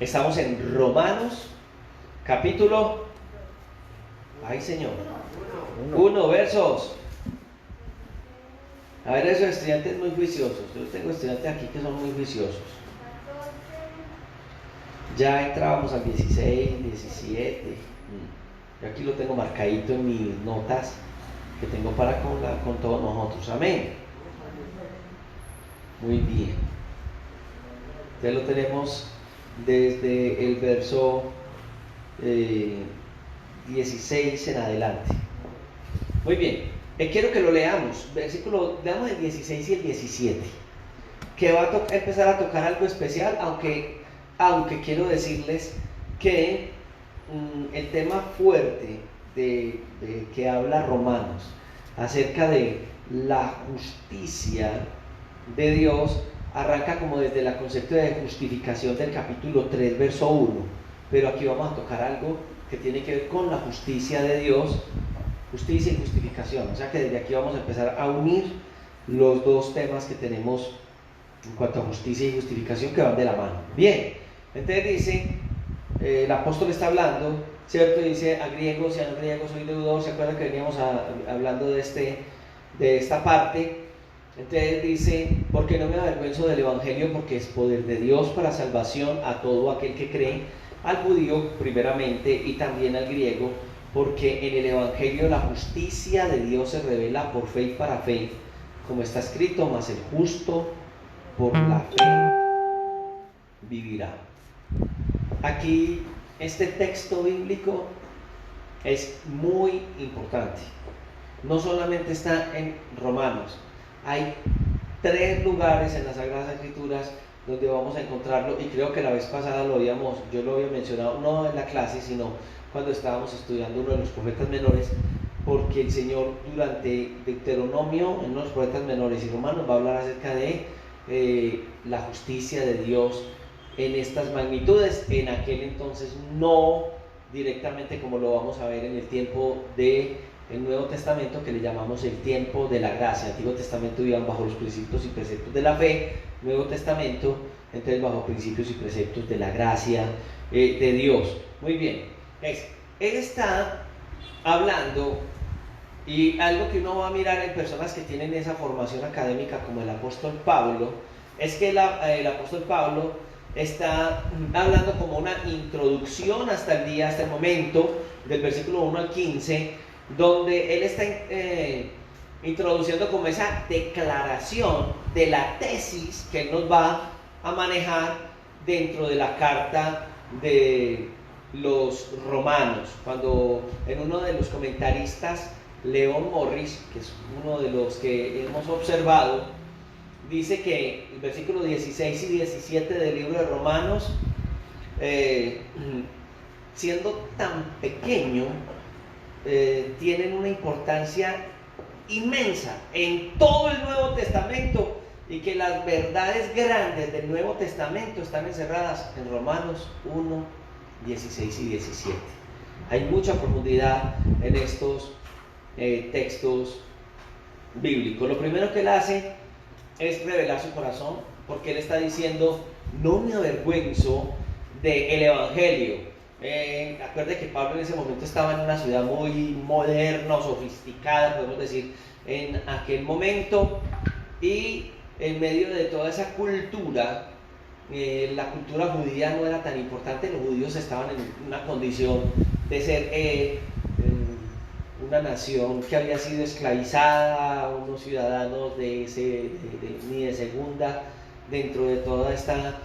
Estamos en Romanos, capítulo, ay Señor, 1 versos. A ver, esos estudiantes muy juiciosos. Yo tengo estudiantes aquí que son muy juiciosos. Ya entrábamos al 16, 17. Yo aquí lo tengo marcadito en mis notas que tengo para con todos nosotros. Amén. Muy bien. Ya lo tenemos desde el verso 16 en adelante. Muy bien. Quiero que lo leamos. Leamos el 16 y el 17. Que va a empezar a tocar algo especial, aunque quiero decirles que el tema fuerte de que habla Romanos acerca de la justicia de Dios arranca como desde el concepto de justificación del capítulo 3 verso 1, pero aquí vamos a tocar algo que tiene que ver con la justicia de Dios, justicia y justificación, o sea que desde aquí vamos a empezar a unir los dos temas que tenemos en cuanto a justicia y justificación, que van de la mano. Bien, entonces dice, el apóstol está hablando, ¿cierto? Dice a griegos y a no griegos soy deudor. ¿Se acuerdan que veníamos hablando de esta parte? Entonces dice, porque no me avergüenzo del evangelio, porque es poder de Dios para salvación a todo aquel que cree, al judío primeramente y también al griego, porque en el evangelio la justicia de Dios se revela por fe y para fe, como está escrito, mas el justo por la fe vivirá. Aquí este texto bíblico es muy importante. No solamente está en Romanos, hay 3 lugares en las Sagradas Escrituras donde vamos a encontrarlo, y creo que la vez pasada yo lo había mencionado, no en la clase, sino cuando estábamos estudiando uno de los profetas menores, porque el Señor durante Deuteronomio, en uno de los profetas menores y Romanos, va a hablar acerca de la justicia de Dios en estas magnitudes. En aquel entonces no directamente como lo vamos a ver en el tiempo del Nuevo Testamento, que le llamamos el tiempo de la gracia. El Antiguo Testamento iban bajo los principios y preceptos de la fe, Nuevo Testamento entonces bajo principios y preceptos de la gracia de Dios. Muy bien, él está hablando, y algo que uno va a mirar en personas que tienen esa formación académica como el apóstol Pablo, es que el apóstol Pablo está hablando como una introducción hasta el momento, del versículo 1 al 15, donde él está introduciendo como esa declaración de la tesis que él nos va a manejar dentro de la carta de los romanos. Cuando en uno de los comentaristas, Leon Morris, que es uno de los que hemos observado, dice que el versículo 16 y 17 del libro de Romanos, siendo tan pequeño, tienen una importancia inmensa en todo el Nuevo Testamento, y que las verdades grandes del Nuevo Testamento están encerradas en Romanos 1, 16 y 17. Hay mucha profundidad en estos textos bíblicos. Lo primero que él hace es revelar su corazón, porque él está diciendo, no me avergüenzo del evangelio. Acuerde que Pablo en ese momento estaba en una ciudad muy moderna, sofisticada, podemos decir, en aquel momento, y en medio de toda esa cultura, la cultura judía no era tan importante. Los judíos estaban en una condición de ser una nación que había sido esclavizada, unos ciudadanos ni de segunda, dentro de toda esta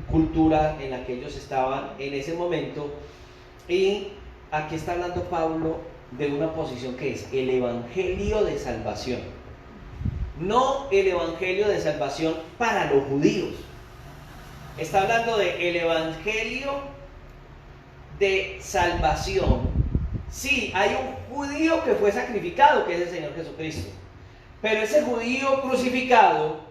cultura en la que ellos estaban en ese momento. Y aquí está hablando Pablo de una posición que es el evangelio de salvación, no el evangelio de salvación para los judíos. Está hablando de el evangelio de salvación. Sí, hay un judío que fue sacrificado, que es el Señor Jesucristo, pero ese judío crucificado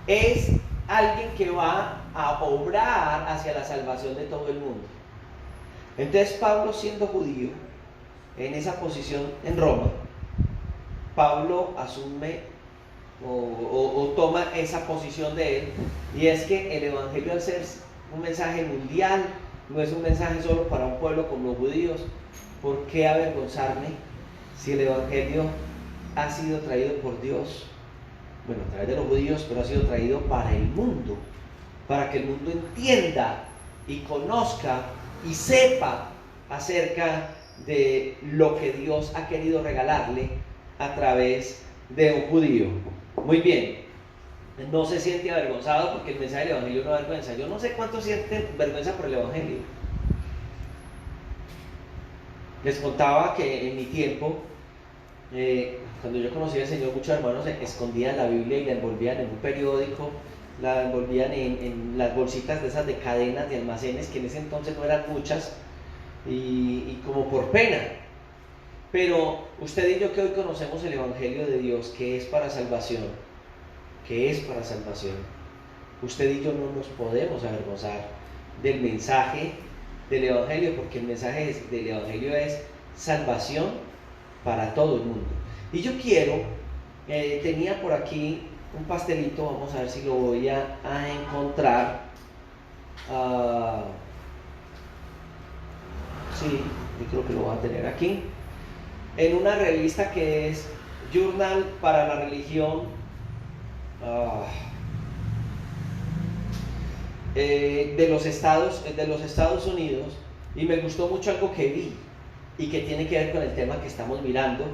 es alguien que va a obrar hacia la salvación de todo el mundo. Entonces Pablo, siendo judío, en esa posición en Roma, Pablo asume o toma esa posición de él, y es que el Evangelio, al ser un mensaje mundial, no es un mensaje solo para un pueblo como los judíos. ¿Por qué avergonzarme si el Evangelio ha sido traído por Dios? Bueno, a través de los judíos, pero ha sido traído para el mundo, para que el mundo entienda y conozca y sepa acerca de lo que Dios ha querido regalarle a través de un judío. Muy bien, no se siente avergonzado porque el mensaje del Evangelio no avergüenza. Yo no sé cuántos sienten vergüenza por el Evangelio. Les contaba que en mi tiempo, cuando yo conocí al Señor, muchos hermanos escondían la Biblia y la envolvían en un periódico, la envolvían en las bolsitas de esas de cadenas de almacenes, que en ese entonces no eran muchas, y como por pena. Pero usted y yo, que hoy conocemos el Evangelio de Dios, que es para salvación, usted y yo no nos podemos avergonzar del mensaje del Evangelio, porque el mensaje del Evangelio es salvación para todo el mundo. Y yo quiero, tenía por aquí un pastelito, vamos a ver si lo voy a encontrar. Sí, yo creo que lo voy a tener aquí, en una revista que es Journal para la Religión de los Estados Unidos, y me gustó mucho algo que vi y que tiene que ver con el tema que estamos mirando.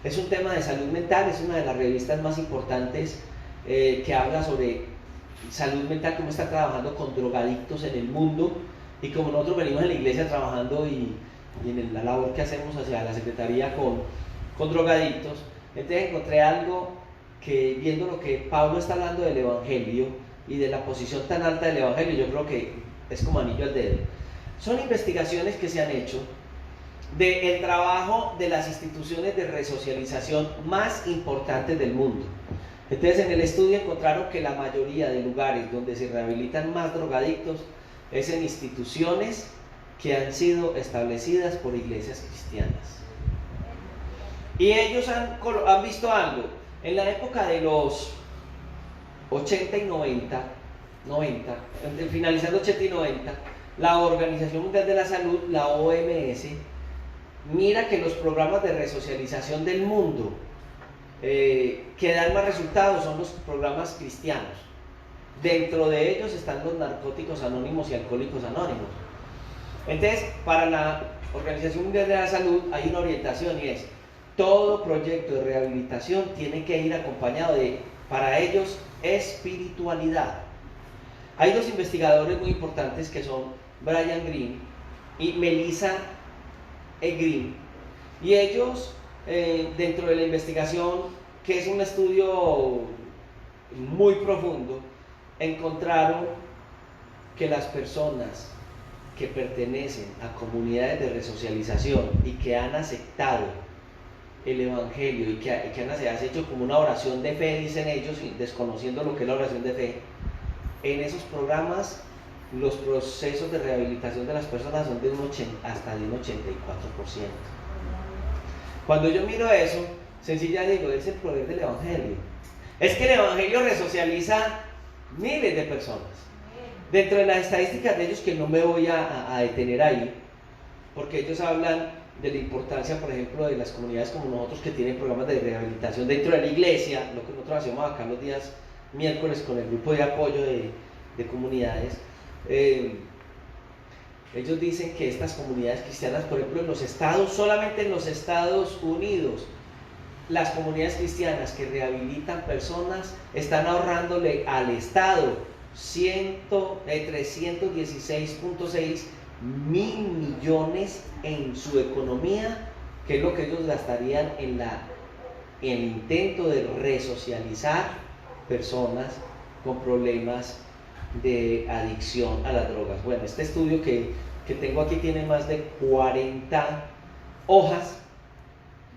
Es un tema de salud mental, es una de las revistas más importantes que habla sobre salud mental, cómo está trabajando con drogadictos en el mundo, y como nosotros venimos en la iglesia trabajando y en la labor que hacemos hacia la secretaría con drogadictos. Entonces encontré algo que, viendo lo que Pablo está hablando del Evangelio y de la posición tan alta del Evangelio, yo creo que es como anillo al dedo. Son investigaciones que se han hecho del trabajo de las instituciones de resocialización más importantes del mundo. Entonces, en el estudio encontraron que la mayoría de lugares donde se rehabilitan más drogadictos es en instituciones que han sido establecidas por iglesias cristianas. Y ellos han visto algo. En la época de los 80 y 90, finalizando 80 y 90, la Organización Mundial de la Salud, la OMS, mira que los programas de resocialización del mundo que dan más resultados son los programas cristianos. Dentro de ellos están los narcóticos anónimos y alcohólicos anónimos. Entonces, para la Organización Mundial de la Salud hay una orientación, y es: todo proyecto de rehabilitación tiene que ir acompañado de, para ellos, espiritualidad. Hay dos investigadores muy importantes que son Brian Greene y Melissa Green, y ellos, dentro de la investigación, que es un estudio muy profundo, encontraron que las personas que pertenecen a comunidades de resocialización y que han aceptado el Evangelio y que has hecho como una oración de fe, dicen ellos, desconociendo lo que es la oración de fe, en esos programas los procesos de rehabilitación de las personas son hasta de un 84%. Cuando yo miro eso, sencillamente digo, es el poder del Evangelio. Es que el Evangelio resocializa miles de personas. Dentro de las estadísticas de ellos, que no me voy a detener ahí, porque ellos hablan de la importancia, por ejemplo, de las comunidades como nosotros, que tienen programas de rehabilitación dentro de la iglesia, lo que nosotros hacemos acá los días miércoles con el grupo de apoyo de comunidades. Ellos dicen que estas comunidades cristianas, por ejemplo, en los estados, solamente en los Estados Unidos, las comunidades cristianas que rehabilitan personas están ahorrándole al Estado 316.6 mil millones en su economía, que es lo que ellos gastarían en el intento de resocializar personas con problemas de adicción a las drogas. Bueno, este estudio que tengo aquí tiene más de 40 hojas,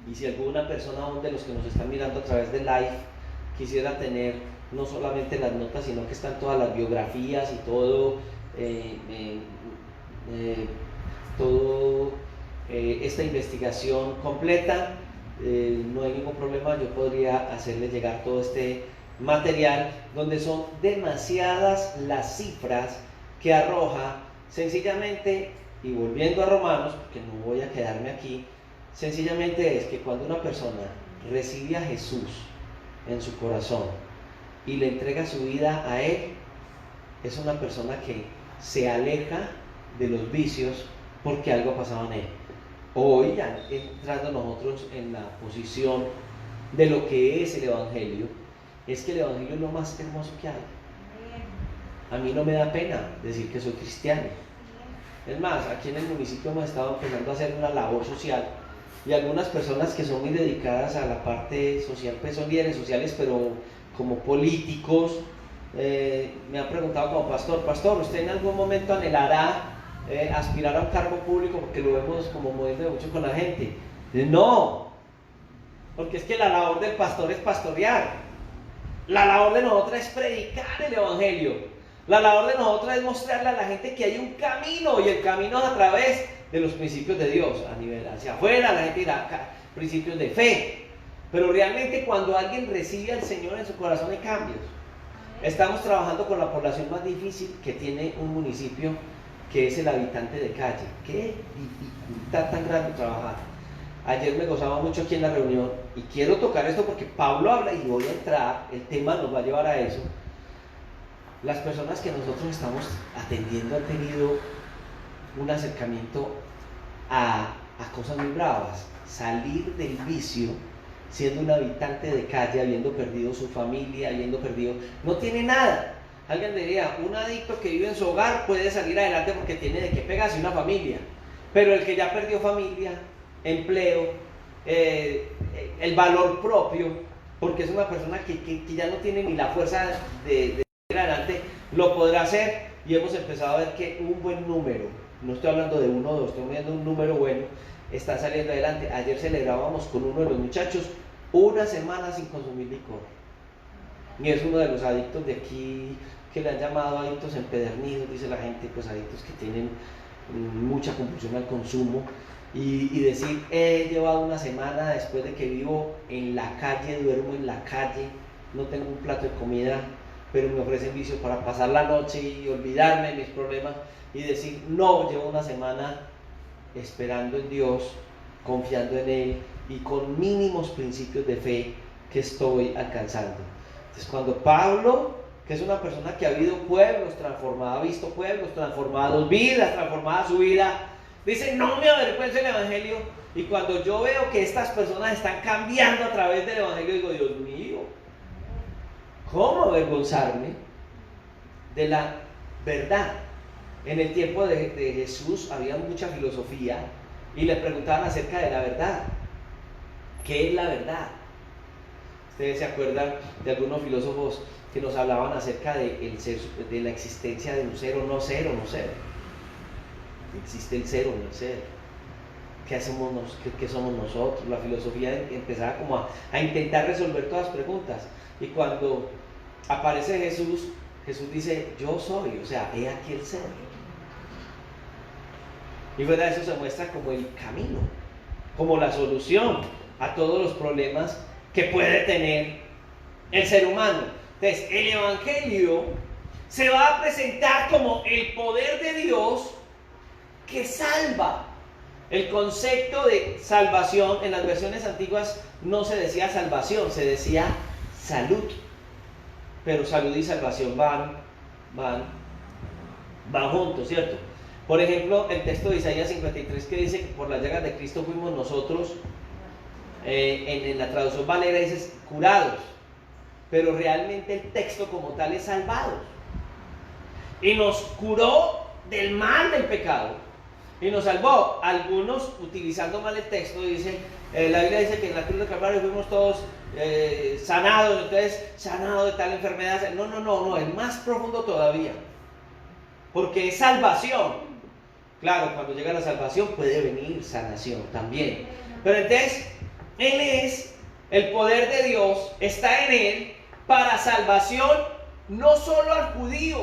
y si alguna persona, aún de los que nos están mirando a través de live, quisiera tener no solamente las notas, sino que están todas las biografías y todo, esta investigación completa, no hay ningún problema, yo podría hacerles llegar todo este material, donde son demasiadas las cifras que arroja sencillamente, y volviendo a Romanos, porque no voy a quedarme aquí, sencillamente es que cuando una persona recibe a Jesús en su corazón y le entrega su vida a Él, es una persona que se aleja de los vicios porque algo ha pasado en él. Hoy, ya entrando nosotros en la posición de lo que es el Evangelio, es que el Evangelio es lo más hermoso que hay. A mí no me da pena decir que soy cristiano. Es más, aquí en el municipio hemos estado empezando a hacer una labor social, y algunas personas que son muy dedicadas a la parte social, pues son líderes sociales, pero como políticos, me han preguntado como pastor, ¿usted en algún momento anhelará aspirar a un cargo público? Porque lo vemos como moviendo mucho con la gente. No, porque es que la labor del pastor es pastorear. La labor de nosotros es predicar el Evangelio. La labor de nosotros es mostrarle a la gente que hay un camino, y el camino es a través de los principios de Dios. A nivel hacia afuera, la gente dirá principios de fe. Pero realmente cuando alguien recibe al Señor en su corazón hay cambios. Estamos trabajando con la población más difícil que tiene un municipio, que es el habitante de calle. Qué dificultad tan grande trabajar. Ayer me gozaba mucho aquí en la reunión, y quiero tocar esto porque Pablo habla, y voy a entrar, el tema nos va a llevar a eso. Las personas que nosotros estamos atendiendo han tenido un acercamiento a cosas muy bravas. Salir del vicio siendo un habitante de calle, habiendo perdido su familia, habiendo perdido, no tiene nada. Alguien diría, un adicto que vive en su hogar puede salir adelante porque tiene de qué pegarse una familia, pero el que ya perdió familia, empleo, el valor propio, porque es una persona que ya no tiene ni la fuerza de ir adelante, lo podrá hacer. Y hemos empezado a ver que un buen número, no estoy hablando de uno o dos, estoy viendo un número bueno, está saliendo adelante. Ayer celebrábamos con uno de los muchachos una semana sin consumir licor, y es uno de los adictos de aquí, que le han llamado adictos empedernidos, dice la gente, pues adictos que tienen mucha compulsión al consumo, y decir, he llevado una semana después de que vivo en la calle, duermo en la calle, no tengo un plato de comida, pero me ofrecen vicios para pasar la noche y olvidarme de mis problemas, y decir, no, llevo una semana esperando en Dios, confiando en Él, y con mínimos principios de fe que estoy alcanzando. Entonces, cuando Pablo, que es una persona que ha habido pueblos transformados, ha visto pueblos transformados, vidas transformadas, su vida, dice, no me avergüenzo del Evangelio. Y cuando yo veo que estas personas están cambiando a través del Evangelio, digo, Dios mío, ¿cómo avergonzarme de la verdad? En el tiempo de Jesús había mucha filosofía, y le preguntaban acerca de la verdad. ¿Qué es la verdad? Ustedes se acuerdan de algunos filósofos que nos hablaban acerca de la existencia de un ser o no ser o no ser. Existe el ser o no el ser. ¿Qué somos nosotros? La filosofía empezaba como a intentar resolver todas las preguntas. Y cuando aparece Jesús, Jesús dice, yo soy, o sea, he aquí el ser. Y fuera de eso se muestra como el camino, como la solución a todos los problemas que puede tener el ser humano. Entonces, el Evangelio se va a presentar como el poder de Dios que salva. El concepto de salvación en las versiones antiguas no se decía salvación, se decía salud. Pero salud y salvación van juntos, ¿cierto? Por ejemplo, el texto de Isaías 53 que dice que por las llagas de Cristo fuimos nosotros, en la traducción Valera dice curados, pero realmente el texto como tal es salvados. Y nos curó del mal del pecado, y nos salvó. Algunos, utilizando mal el texto, dicen, la Biblia dice que en la cruz del Calvario fuimos todos sanados, entonces sanados de tal enfermedad. No, es más profundo todavía, porque es salvación. Claro, cuando llega la salvación puede venir sanación también. Pero entonces, Él es, el poder de Dios está en Él para salvación, no solo al judío,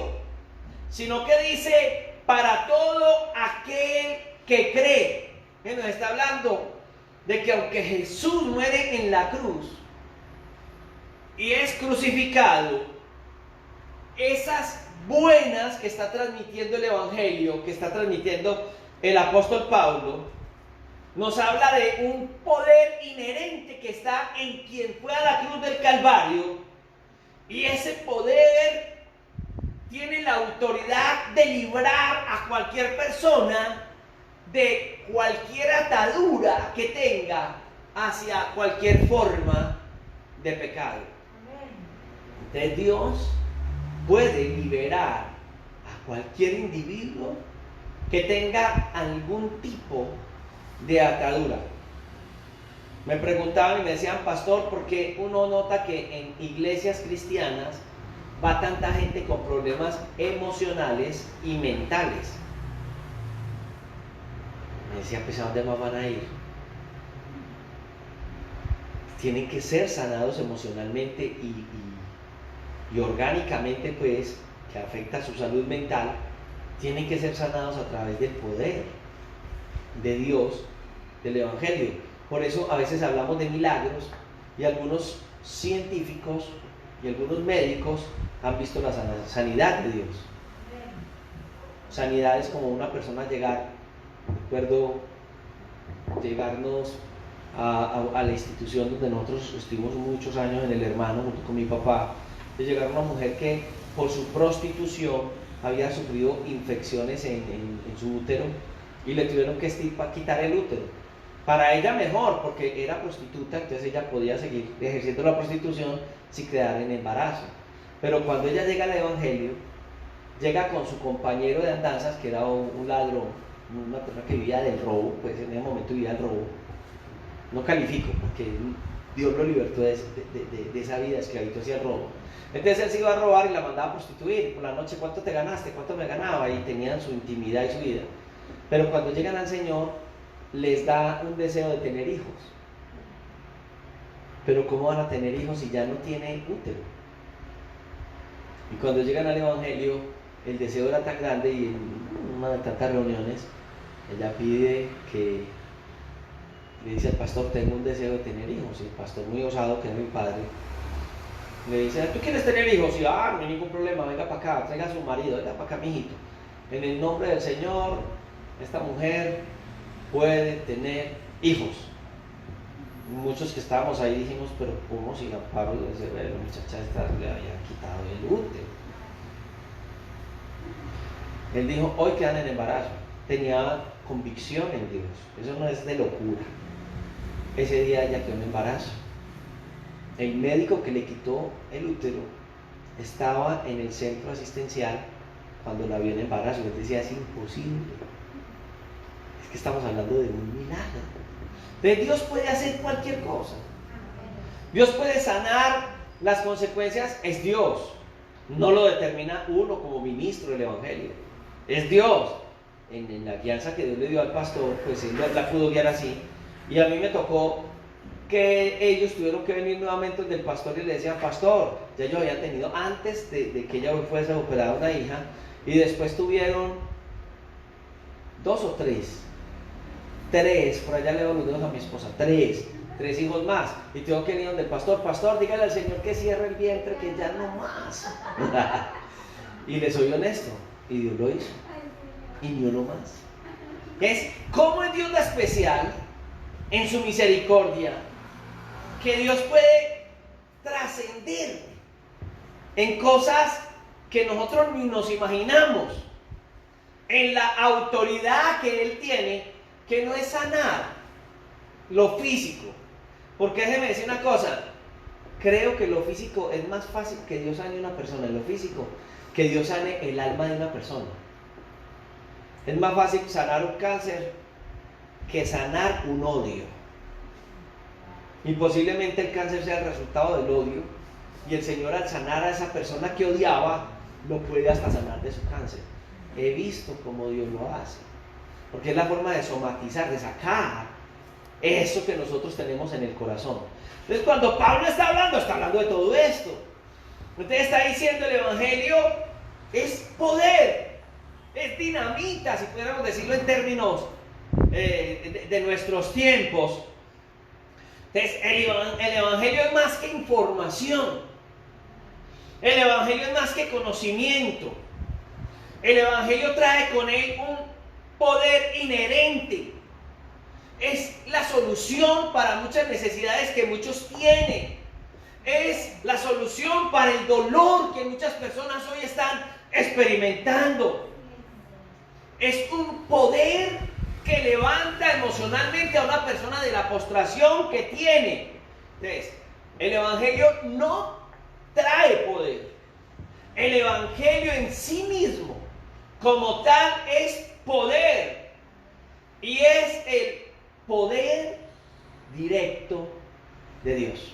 sino que dice, para todo aquel que cree. Nos está hablando de que aunque Jesús muere en la cruz, y es crucificado, esas buenas que está transmitiendo el Evangelio, que está transmitiendo el apóstol Pablo, nos habla de un poder inherente que está en quien fue a la cruz del Calvario, y ese poder tiene la autoridad de librar a cualquier persona de cualquier atadura que tenga hacia cualquier forma de pecado. Entonces Dios puede liberar a cualquier individuo que tenga algún tipo de atadura. Me preguntaban y me decían, pastor, ¿por qué uno nota que en iglesias cristianas va tanta gente con problemas emocionales y mentales? Me decía, pues ¿a dónde más van a ir? Tienen que ser sanados emocionalmente y orgánicamente, pues, que afecta a su salud mental. Tienen que ser sanados a través del poder de Dios, del Evangelio. Por eso a veces hablamos de milagros, y algunos científicos y algunos médicos han visto la sanidad de Dios. Sanidad es como una persona recuerdo llegarnos a la institución donde nosotros estuvimos muchos años en el Hermano junto con mi papá, de llegar una mujer que por su prostitución había sufrido infecciones en su útero, y le tuvieron que quitar el útero. Para ella mejor, porque era prostituta, entonces ella podía seguir ejerciendo la prostitución sin quedar en embarazo. Pero cuando ella llega al Evangelio, llega con su compañero de andanzas, que era un ladrón, una persona que vivía del robo, pues en ese momento vivía del robo. No califico, porque Dios lo libertó de esa vida de esclavitud hacia el robo. Entonces él se iba a robar y la mandaba a prostituir. Por la noche, ¿cuánto te ganaste? ¿Cuánto me ganaba? Y tenían su intimidad y su vida. Pero cuando llegan al Señor, les da un deseo de tener hijos. Pero ¿cómo van a tener hijos si ya no tienen útero? Y cuando llegan al Evangelio, el deseo era tan grande, y en una de tantas reuniones, ella pide que le dice al pastor, tengo un deseo de tener hijos. Y el pastor, muy osado, que era mi padre, le dice, ¿tú quieres tener hijos? Y no hay ningún problema, venga para acá, traiga a su marido, venga para acá, mijito. En el nombre del Señor, esta mujer puede tener hijos. Muchos que estábamos ahí dijimos, pero ¿cómo si Amparo, la muchacha esta le había quitado el útero? Él dijo, hoy quedan en embarazo. Tenía convicción en Dios, eso no es de locura. Ese día ella quedó en embarazo. El médico que le quitó el útero estaba en el centro asistencial cuando la vio en embarazo. Él decía, es imposible. Es que estamos hablando de un milagro. Entonces Dios puede hacer cualquier cosa. Dios puede sanar las consecuencias, es Dios. No lo determina uno como ministro del Evangelio. Es Dios. En la guianza que Dios le dio al pastor, pues él la pudo guiar así. Y a mí me tocó que ellos tuvieron que venir nuevamente donde el pastor, y le decían, pastor, ya ellos habían tenido antes de que ella fuese operada una hija, y después tuvieron 2 o 3, por allá le doy los dedos a mi esposa, 3 hijos más, y tengo que ir donde el pastor, dígale al Señor que cierre el vientre, que ya no más. Y le soy honesto, y Dios lo hizo, y ni uno más. Es como es Dios de especial en su misericordia, que Dios puede trascender en cosas que nosotros ni nos imaginamos, en la autoridad que Él tiene, que no es sanar lo físico. Porque déjeme decir una cosa, creo que lo físico es más fácil que Dios sane a una persona en lo físico, que Dios sane el alma de una persona. Es más fácil sanar un cáncer que sanar un odio. Y posiblemente el cáncer sea el resultado del odio, y el Señor, al sanar a esa persona que odiaba, lo puede hasta sanar de su cáncer. He visto cómo Dios lo hace, porque es la forma de somatizar, de sacar eso que nosotros tenemos en el corazón. Entonces, cuando Pablo está hablando de todo esto. Entonces está diciendo, el Evangelio es poder, es dinamita, si pudiéramos decirlo en términos de nuestros tiempos. Entonces, el Evangelio es más que información. El Evangelio es más que conocimiento. El Evangelio trae con él un poder inherente. Es la solución para muchas necesidades que muchos tienen. Es la solución para el dolor que muchas personas hoy están experimentando. Es un poder que levanta emocionalmente a una persona de la postración que tiene. Entonces, el Evangelio no trae poder. El Evangelio en sí mismo, como tal, es poder. Y es el poder directo de Dios.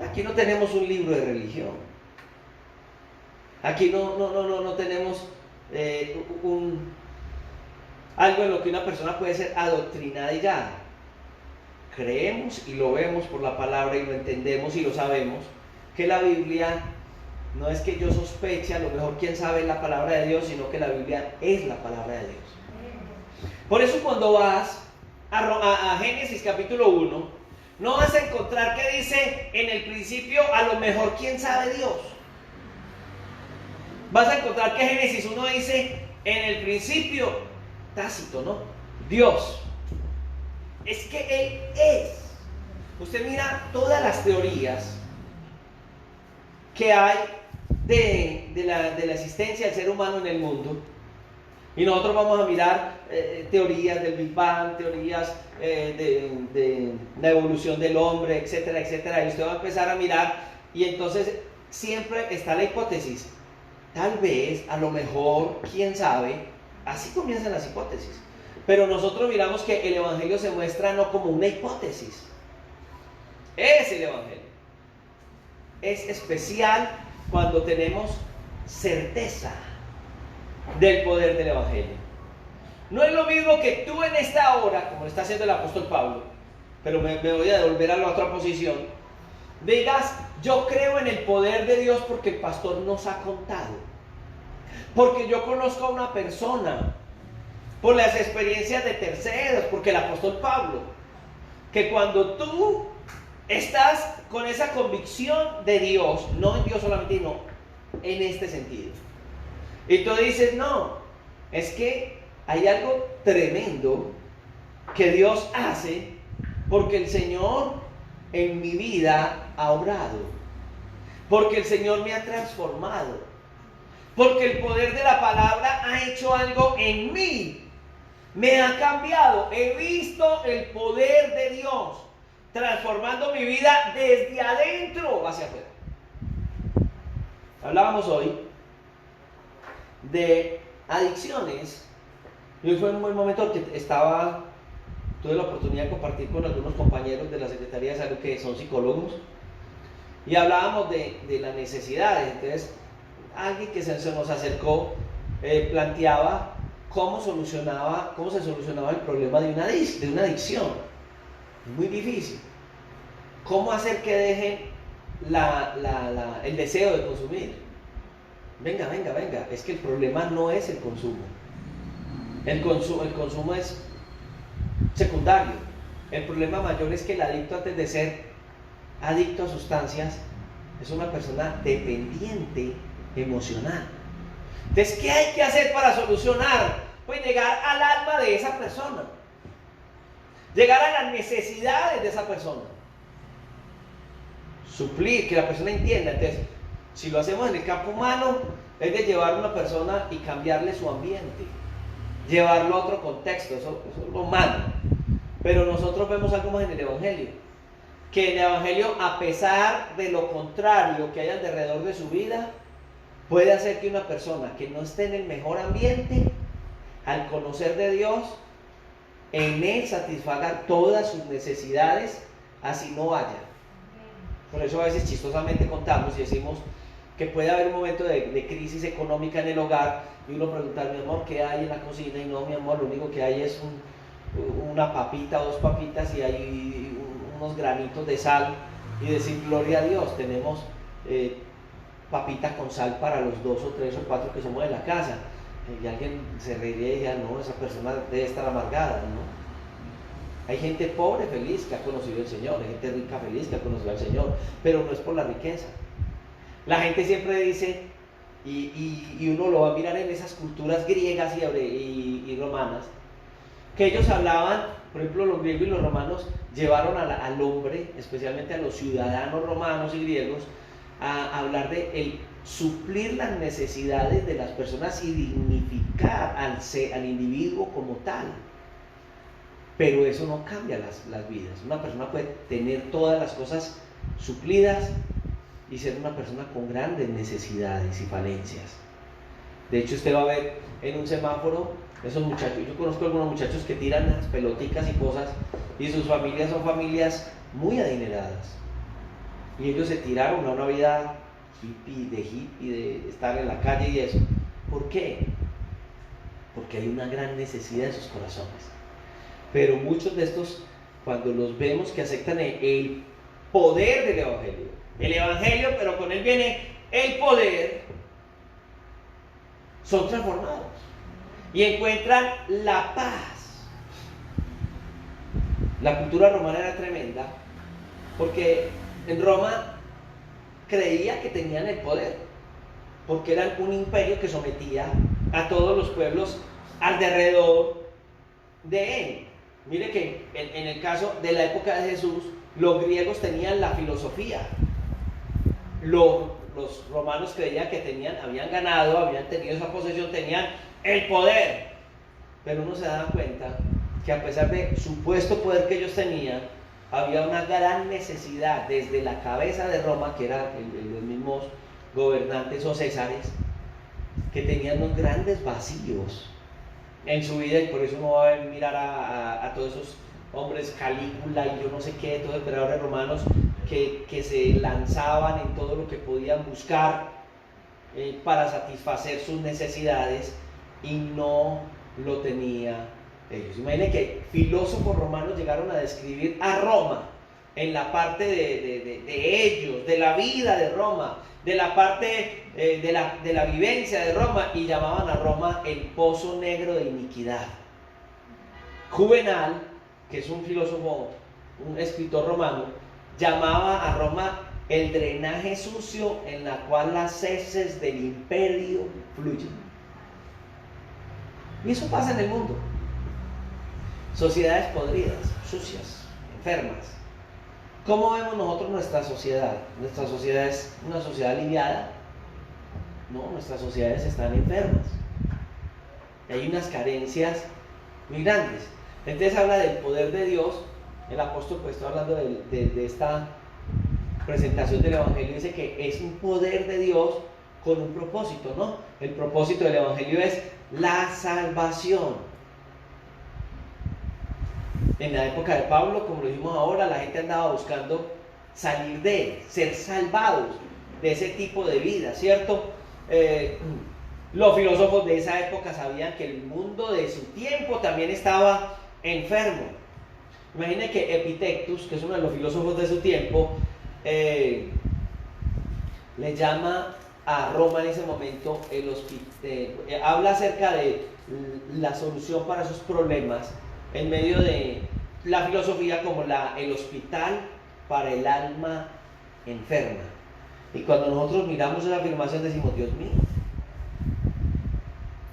Aquí no tenemos un libro de religión. Aquí no tenemos algo en lo que una persona puede ser adoctrinada y ya. Creemos y lo vemos por la palabra y lo entendemos y lo sabemos, que la Biblia no es que yo sospeche, a lo mejor quién sabe es la palabra de Dios, sino que la Biblia es la palabra de Dios. Por eso cuando vas a Génesis capítulo 1, no vas a encontrar que dice en el principio, a lo mejor quién sabe Dios. Vas a encontrar que Génesis 1 dice, en el principio, Tácito, ¿no? Dios. Es que Él es. Usted mira todas las teorías que hay de la existencia del ser humano en el mundo. Y nosotros vamos a mirar teorías del Big Bang, teorías de la evolución del hombre, etcétera, etcétera. Y usted va a empezar a mirar y entonces siempre está la hipótesis. Tal vez, a lo mejor, quién sabe. Así comienzan las hipótesis. Pero nosotros miramos que el Evangelio se muestra no como una hipótesis. Es el Evangelio. Es especial cuando tenemos certeza del poder del Evangelio. No es lo mismo que tú en esta hora, como lo está haciendo el apóstol Pablo, pero me voy a devolver a la otra posición, digas, yo creo en el poder de Dios porque el pastor nos ha contado, porque yo conozco a una persona, por las experiencias de terceros, porque el apóstol Pablo, que cuando tú estás con esa convicción de Dios, no en Dios solamente, no, en este sentido, y tú dices, no, es que hay algo tremendo que Dios hace porque el Señor en mi vida ha obrado, porque el Señor me ha transformado, porque el poder de la palabra ha hecho algo en mí, me ha cambiado, he visto el poder de Dios transformando mi vida desde adentro hacia afuera. Hablábamos hoy de adicciones y hoy fue un buen momento que tuve la oportunidad de compartir con algunos compañeros de la Secretaría de Salud que son psicólogos y hablábamos de las necesidades. Entonces alguien que se nos acercó planteaba cómo se solucionaba el problema de una adicción. Muy difícil. ¿Cómo hacer que dejen el deseo de consumir? Venga, es que el problema no es el consumo. El consumo es secundario. El problema mayor es que el adicto, antes de ser adicto a sustancias, es una persona dependiente emocional. Entonces, ¿qué hay que hacer para solucionar? Pues llegar al alma de esa persona, llegar a las necesidades de esa persona, suplir, que la persona entienda. Entonces, si lo hacemos en el campo humano, es de llevar a una persona y cambiarle su ambiente, llevarlo a otro contexto, eso es lo humano. Pero nosotros vemos algo más en el Evangelio, que el Evangelio, a pesar de lo contrario que hay alrededor de su vida, puede hacer que una persona que no esté en el mejor ambiente, al conocer de Dios, en Él satisfaga todas sus necesidades, así no vaya. Por eso a veces chistosamente contamos y decimos que puede haber un momento de crisis económica en el hogar y uno preguntar, mi amor, ¿qué hay en la cocina? Y no, mi amor, lo único que hay es una papita o dos papitas y hay unos granitos de sal, y decir, gloria a Dios, tenemos papitas con sal para los 2 o 3 o 4 que somos en la casa. Y alguien se reiría y diría, no, esa persona debe estar amargada, ¿no? Hay gente pobre feliz que ha conocido al Señor, hay gente rica feliz que ha conocido al Señor, pero no es por la riqueza. La gente siempre dice, y uno lo va a mirar en esas culturas griegas y romanas, que ellos hablaban, por ejemplo, los griegos y los romanos llevaron al hombre, especialmente a los ciudadanos romanos y griegos, a hablar de el suplir las necesidades de las personas y dignificar al individuo como tal. Pero eso no cambia las vidas. Una persona puede tener todas las cosas suplidas y ser una persona con grandes necesidades y falencias. De hecho, usted va a ver en un semáforo esos muchachos, yo conozco algunos muchachos que tiran las peloticas y cosas, y sus familias son familias muy adineradas, y ellos se tiraron a una vida hippie, de estar en la calle y eso. ¿Por qué? Porque hay una gran necesidad en sus corazones. Pero muchos de estos, cuando los vemos que aceptan el poder del Evangelio, pero con él viene el poder, son transformados y encuentran la paz. La cultura romana era tremenda, porque en Roma creía que tenían el poder, porque eran un imperio que sometía a todos los pueblos alrededor de él. Mire que en el caso de la época de Jesús, los griegos tenían la filosofía, los romanos creían que habían ganado, habían tenido esa posesión, tenían el poder, pero uno se da cuenta que a pesar de supuesto poder que ellos tenían, había una gran necesidad desde la cabeza de Roma, que eran los mismos gobernantes o césares, que tenían unos grandes vacíos en su vida, y por eso uno va a mirar a todos esos hombres, Calígula y yo no sé qué, todos los emperadores romanos que se lanzaban en todo lo que podían buscar para satisfacer sus necesidades, y no lo tenía ellos. Imaginen que filósofos romanos llegaron a describir a Roma en la parte de ellos, de la vida de Roma, de la parte de la vivencia de Roma, y llamaban a Roma el pozo negro de iniquidad. Juvenal, que es un filósofo, un escritor romano, llamaba a Roma el drenaje sucio en la cual las heces del imperio fluyen. Y eso pasa en el mundo. Sociedades podridas, sucias, enfermas. ¿Cómo vemos nosotros nuestra sociedad? ¿Nuestra sociedad es una sociedad aliviada? No, nuestras sociedades están enfermas. Hay unas carencias muy grandes. Entonces habla del poder de Dios. El apóstol pues está hablando de esta presentación del Evangelio. Dice que es un poder de Dios con un propósito, ¿no? El propósito del Evangelio es la salvación. En la época de Pablo, como lo dijimos ahora, la gente andaba buscando salir ser salvados de ese tipo de vida, ¿cierto? Los filósofos de esa época sabían que el mundo de su tiempo también estaba enfermo. Imaginen que Epictetus, que es uno de los filósofos de su tiempo, le llama a Roma en ese momento habla acerca de la solución para sus problemas en medio de la filosofía como el hospital para el alma enferma. Y cuando nosotros miramos esa afirmación decimos, Dios mío,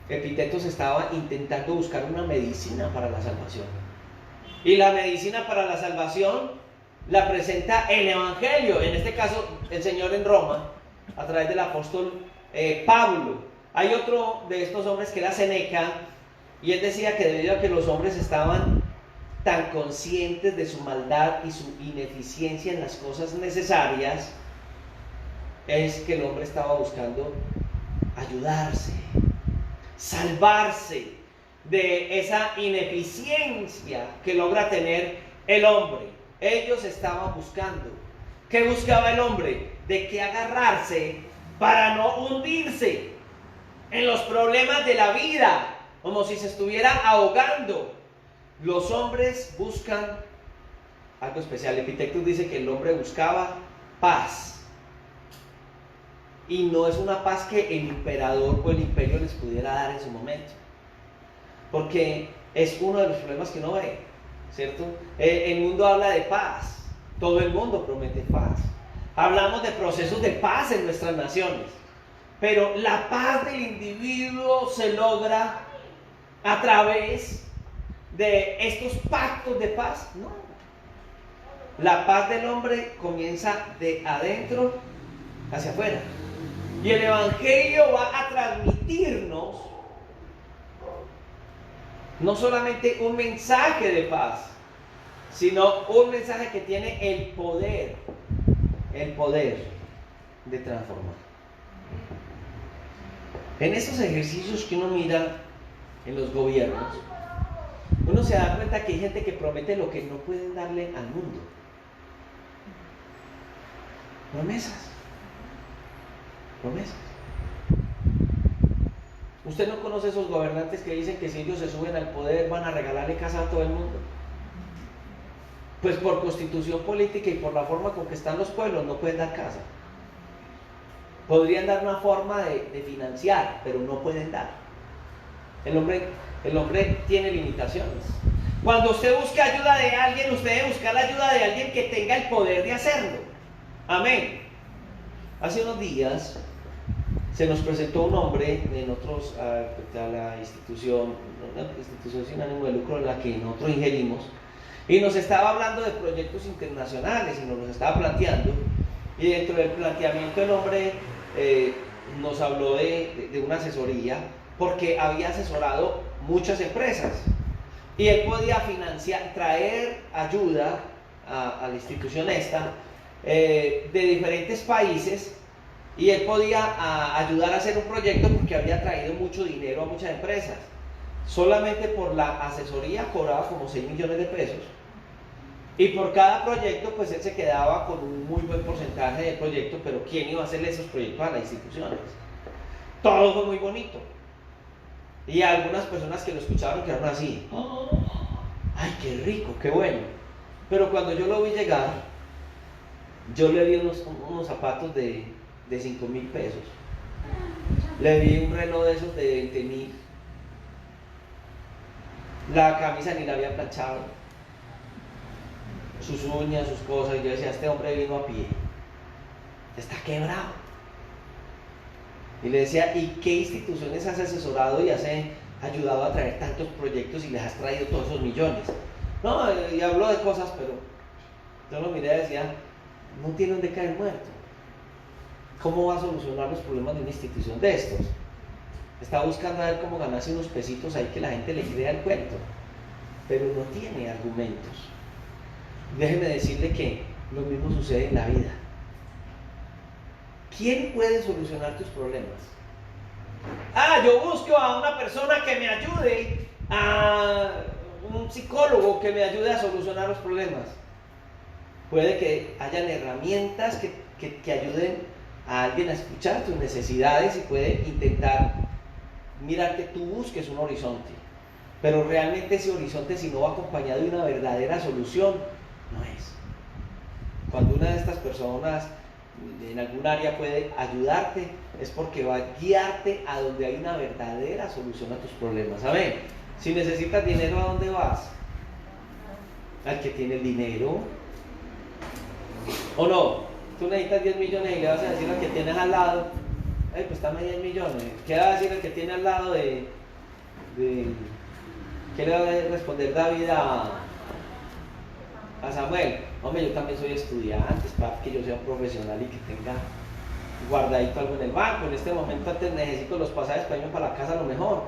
Epictetus estaba intentando buscar una medicina para la salvación. Y la medicina para la salvación la presenta el Evangelio, en este caso el Señor en Roma, a través del apóstol Pablo. Hay otro de estos hombres que era Séneca, y él decía que debido a que los hombres estaban tan conscientes de su maldad y su ineficiencia en las cosas necesarias, es que el hombre estaba buscando ayudarse, salvarse de esa ineficiencia que logra tener el hombre. Ellos estaban buscando. ¿Qué buscaba el hombre? De qué agarrarse para no hundirse en los problemas de la vida, como si se estuviera ahogando. Los hombres buscan algo especial. Epictetus dice que el hombre buscaba paz. Y no es una paz que el emperador o el imperio les pudiera dar en su momento. Porque es uno de los problemas que uno ve. ¿cierto? El mundo habla de paz, todo el mundo promete paz. Hablamos de procesos de paz en nuestras naciones, pero la paz del individuo se logra a través de estos pactos de paz, no. La paz del hombre comienza de adentro hacia afuera. Y el Evangelio va a transmitirnos no solamente un mensaje de paz, sino un mensaje que tiene el poder de transformar. En esos ejercicios que uno mira en los gobiernos, uno se da cuenta que hay gente que promete lo que no pueden darle al mundo. Promesas. ¿Usted no conoce esos gobernantes que dicen que si ellos se suben al poder van a regalarle casa a todo el mundo? Pues por constitución política y por la forma con que están los pueblos no pueden dar casa. Podrían dar una forma de financiar, pero no pueden dar. El hombre tiene limitaciones. Cuando usted busca ayuda de alguien, usted debe buscar la ayuda de alguien que tenga el poder de hacerlo. Amén. Hace unos días se nos presentó un hombre a la institución, una institución sin ánimo de lucro en la que nosotros ingerimos, y nos estaba hablando de proyectos internacionales y nos los estaba planteando, y dentro del planteamiento el hombre nos habló de una asesoría, porque había asesorado muchas empresas, y él podía financiar, traer ayuda a la institución esta, de diferentes países, y él podía ayudar a hacer un proyecto porque había traído mucho dinero a muchas empresas. Solamente por la asesoría cobraba como 6 millones de pesos, y por cada proyecto pues él se quedaba con un muy buen porcentaje de proyecto, pero ¿quién iba a hacerle esos proyectos a las instituciones? Todo fue muy bonito, y algunas personas que lo escucharon quedaron así: ¡ay, qué rico, qué bueno! Pero cuando yo lo vi llegar, yo le vi unos zapatos de 5.000 pesos, le vi un reloj de esos de 20.000, la camisa ni la había planchado, sus uñas, sus cosas, y yo decía: este hombre vino a pie, está quebrado. Y le decía: ¿y qué instituciones has asesorado y has ayudado a traer tantos proyectos y les has traído todos esos millones? No, y habló de cosas, pero yo lo miré y decía: no tiene donde caer muerto. ¿Cómo va a solucionar los problemas de una institución de estos? Está buscando a ver cómo ganarse unos pesitos ahí que la gente le crea el cuento, pero no tiene argumentos. Déjeme decirle que lo mismo sucede en la vida. ¿Quién puede solucionar tus problemas? Yo busco a una persona que me ayude, a un psicólogo que me ayude a solucionar los problemas. Puede que hayan herramientas que ayuden a alguien a escuchar tus necesidades, y puede intentar mirar que tú busques un horizonte, pero realmente ese horizonte, si no va acompañado de una verdadera solución, no es. Cuando una de estas personas en algún área puede ayudarte, es porque va a guiarte a donde hay una verdadera solución a tus problemas. ¿Saben? Si necesitas dinero, ¿a dónde vas? Al que tiene el dinero. ¿O no? Tú necesitas 10 millones y le vas a decir al que tienes al lado: pues dame 10 millones. ¿Qué le va a decir el que tiene al lado ¿qué le va a responder David a Samuel? Hombre, yo también soy estudiante, es para que yo sea un profesional y que tenga guardadito algo en el banco. En este momento antes necesito los pasajes para irme para la casa a lo mejor.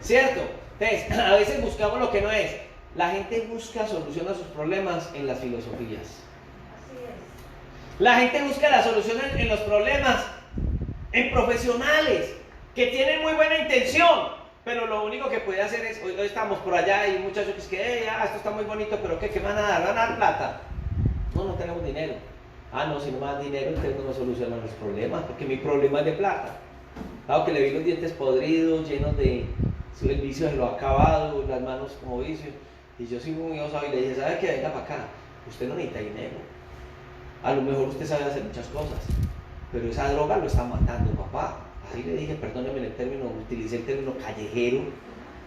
¿Cierto? Entonces, a veces buscamos lo que no es. La gente busca solución a sus problemas en las filosofías. La gente busca la solución en los problemas, en profesionales que tienen muy buena intención, pero lo único que puede hacer es: hoy estamos por allá y un muchacho que es que esto está muy bonito, pero ¿qué me van a dar? ¿Van a dar plata? No tenemos dinero. No, si no me dan dinero, ustedes no me solucionan los problemas, porque mi problema es de plata. Claro que le vi los dientes podridos, llenos de... el vicio se lo ha acabado, las manos como vicio, y yo soy muy osado y le dije: ¿sabe qué? Venga para acá, usted no necesita dinero. A lo mejor usted sabe hacer muchas cosas, pero esa droga lo está matando, papá. Así le dije, perdóneme el término, utilicé el término callejero,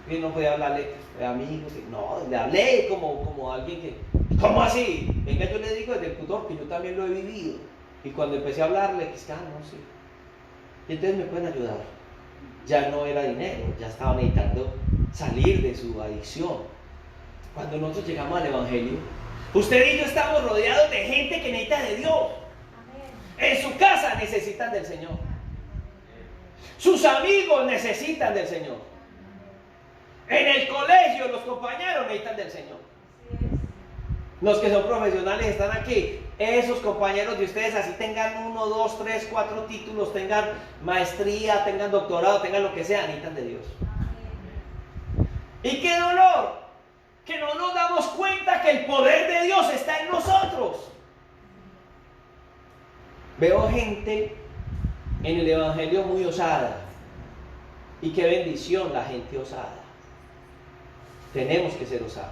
Y no podía hablarle a amigos, no, le hablé como a alguien que, ¿cómo así? Venga, yo le digo desde el tutor que yo también lo he vivido. Y cuando empecé a hablarle, que no, sí. Y entonces me pueden ayudar. Ya no era dinero, ya estaba necesitando salir de su adicción. Cuando nosotros llegamos al Evangelio, usted y yo estamos rodeados de gente que necesita de Dios. En su casa necesitan del Señor. Sus amigos necesitan del Señor. En el colegio los compañeros necesitan del Señor. Los que son profesionales están aquí. Esos compañeros de ustedes, así tengan 1, 2, 3, 4 títulos, tengan maestría, tengan doctorado, tengan lo que sea, necesitan de Dios. Y qué dolor que no nos damos cuenta que el poder de Dios está en nosotros. Veo gente en el Evangelio muy osada. Y qué bendición la gente osada. Tenemos que ser osados.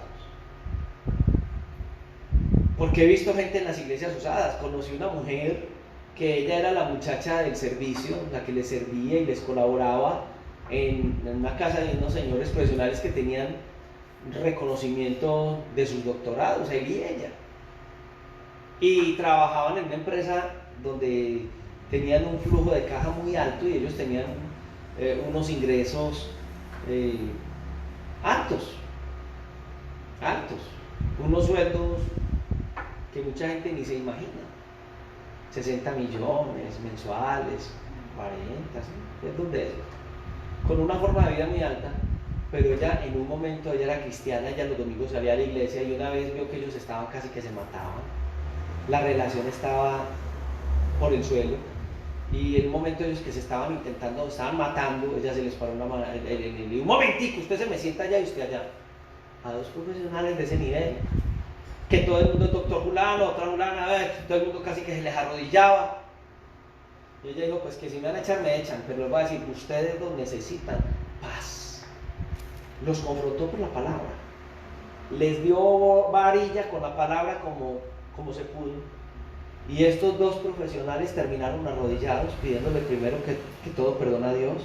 Porque he visto gente en las iglesias osadas. Conocí una mujer que ella era la muchacha del servicio, la que les servía y les colaboraba en una casa de unos señores profesionales que tenían reconocimiento de sus doctorados, él y ella. Y trabajaban en una empresa donde tenían un flujo de caja muy alto y ellos tenían unos ingresos altos, unos sueldos que mucha gente ni se imagina, 60 millones mensuales, 40, ¿sí? Es donde es, con una forma de vida muy alta. Pero ella en un momento, ella era cristiana, ella los domingos salía a la iglesia y una vez vio que ellos estaban casi que se mataban, la relación estaba por el suelo y en un momento ellos que se estaban matando, ella se les paró una mano, un momentico, usted se me sienta allá y usted allá, a dos profesionales de ese nivel, que todo el mundo, doctor fulano, otra fulana, todo el mundo casi que se les arrodillaba. Y ella dijo, pues que si me van a echar, me echan, pero les voy a decir, ustedes los necesitan paz. Los confrontó por la palabra, les dio varilla con la palabra como se pudo, y estos dos profesionales terminaron arrodillados pidiéndole primero que todo perdona a Dios.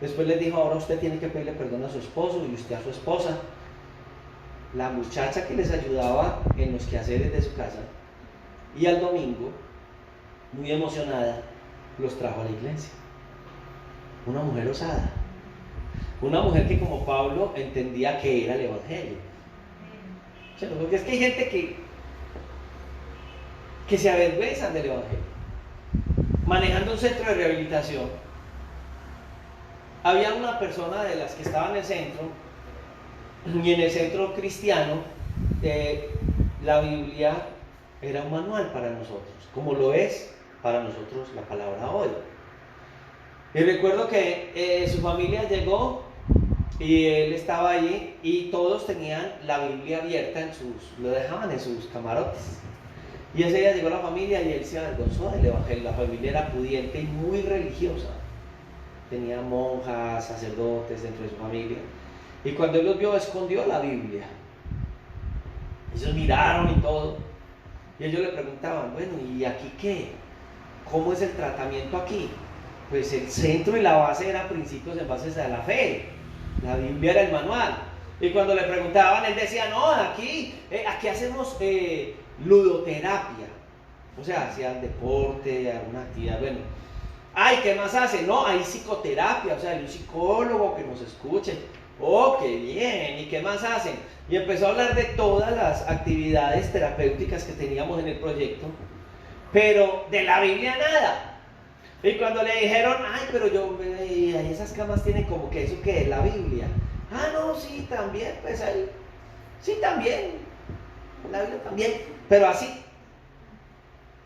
Después les dijo, ahora usted tiene que pedirle perdón a su esposo y usted a su esposa. La muchacha que les ayudaba en los quehaceres de su casa, y al domingo, muy emocionada, los trajo a la iglesia. Una mujer osada. Una mujer que como Pablo entendía que era el Evangelio. Porque es que hay gente que se avergüenzan del Evangelio. Manejando un centro de rehabilitación, había una persona de las que estaba en el centro, y en el centro cristiano, la Biblia era un manual para nosotros, como lo es para nosotros la palabra hoy. Y recuerdo que su familia llegó y él estaba allí y todos tenían la Biblia abierta lo dejaban en sus camarotes. Y ese día llegó la familia y él se avergonzó del Evangelio. La familia era pudiente y muy religiosa. Tenía monjas, sacerdotes dentro de su familia. Y cuando él los vio, escondió la Biblia. Ellos miraron y todo. Y ellos le preguntaban, bueno, ¿y aquí qué? ¿Cómo es el tratamiento aquí? Pues el centro y la base eran principios en bases de la fe. La Biblia era el manual. Y cuando le preguntaban, él decía, no, aquí hacemos ludoterapia. O sea, hacían deporte, alguna actividad, bueno. Ay, ¿qué más hacen? No, hay psicoterapia, o sea, hay un psicólogo que nos escuche. Oh, qué bien, ¿y qué más hacen? Y empezó a hablar de todas las actividades terapéuticas que teníamos en el proyecto, pero de la Biblia nada. Y cuando le dijeron, ay, pero esas camas tienen como que eso que es la Biblia. Ah, no, sí, también, pues ahí, sí, también, la Biblia también, pero así.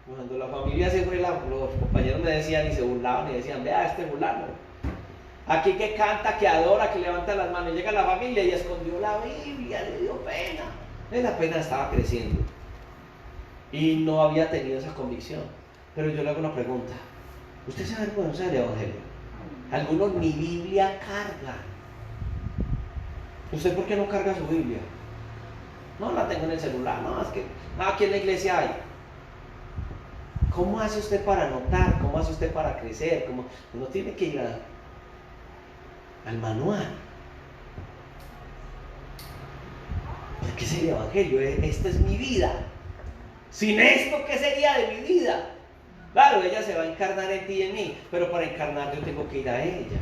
Cuando la familia se fue, los compañeros me decían y se burlaban y decían, vea, este fulano, aquí que canta, que adora, que levanta las manos, llega la familia y escondió la Biblia, le dio pena. La pena estaba creciendo y no había tenido esa convicción. Pero yo le hago una pregunta. ¿Usted se avergüenza del Evangelio? Algunos ni Biblia cargan. ¿Usted por qué no carga su Biblia? No, la tengo en el celular. No, es que aquí en la iglesia hay. ¿Cómo hace usted para anotar? ¿Cómo hace usted para crecer? Uno tiene que ir al manual. Porque es el Evangelio, esta es mi vida. Sin esto, ¿qué sería de mi vida? Claro, ella se va a encarnar en ti y en mí, pero para encarnar yo tengo que ir a ella.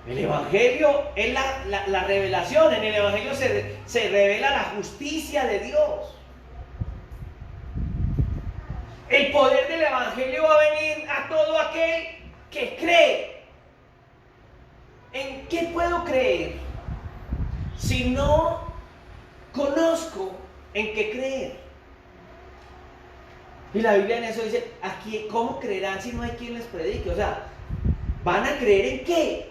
El Evangelio es la revelación. En el Evangelio se revela la justicia de Dios. El poder del Evangelio va a venir a todo aquel que cree. ¿En qué puedo creer si no conozco en qué creer? Y la Biblia en eso dice, aquí, ¿cómo creerán si no hay quien les predique? O sea, ¿van a creer en qué?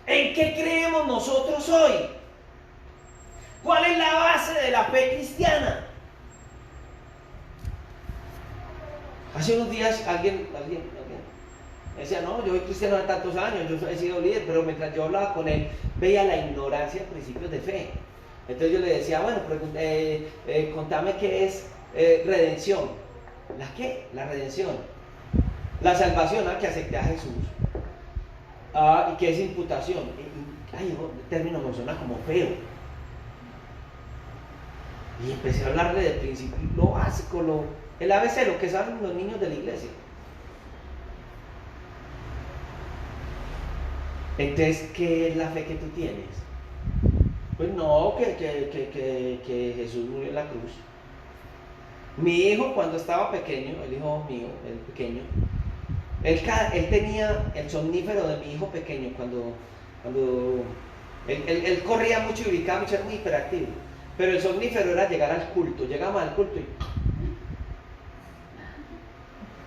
¿En qué creemos nosotros hoy? ¿Cuál es la base de la fe cristiana? Hace unos días alguien me decía, no, yo soy cristiano hace tantos años, yo he sido líder, pero mientras yo hablaba con él, veía la ignorancia en principios de fe. Entonces yo le decía, bueno, contame qué es redención. ¿La qué? La redención. La salvación, que acepté a Jesús. ¿Y qué es imputación? El término me suena como feo. Y empecé a hablarle del principio, lo básico, el ABC, lo que saben los niños de la iglesia. Entonces, ¿qué es la fe que tú tienes? Pues no, que Jesús murió en la cruz. Mi hijo, cuando estaba pequeño, el hijo mío, el pequeño, él tenía el somnífero de mi hijo pequeño cuando él corría mucho y brincaba mucho, era muy hiperactivo. Pero el somnífero era llegar al culto. Llegamos al culto y...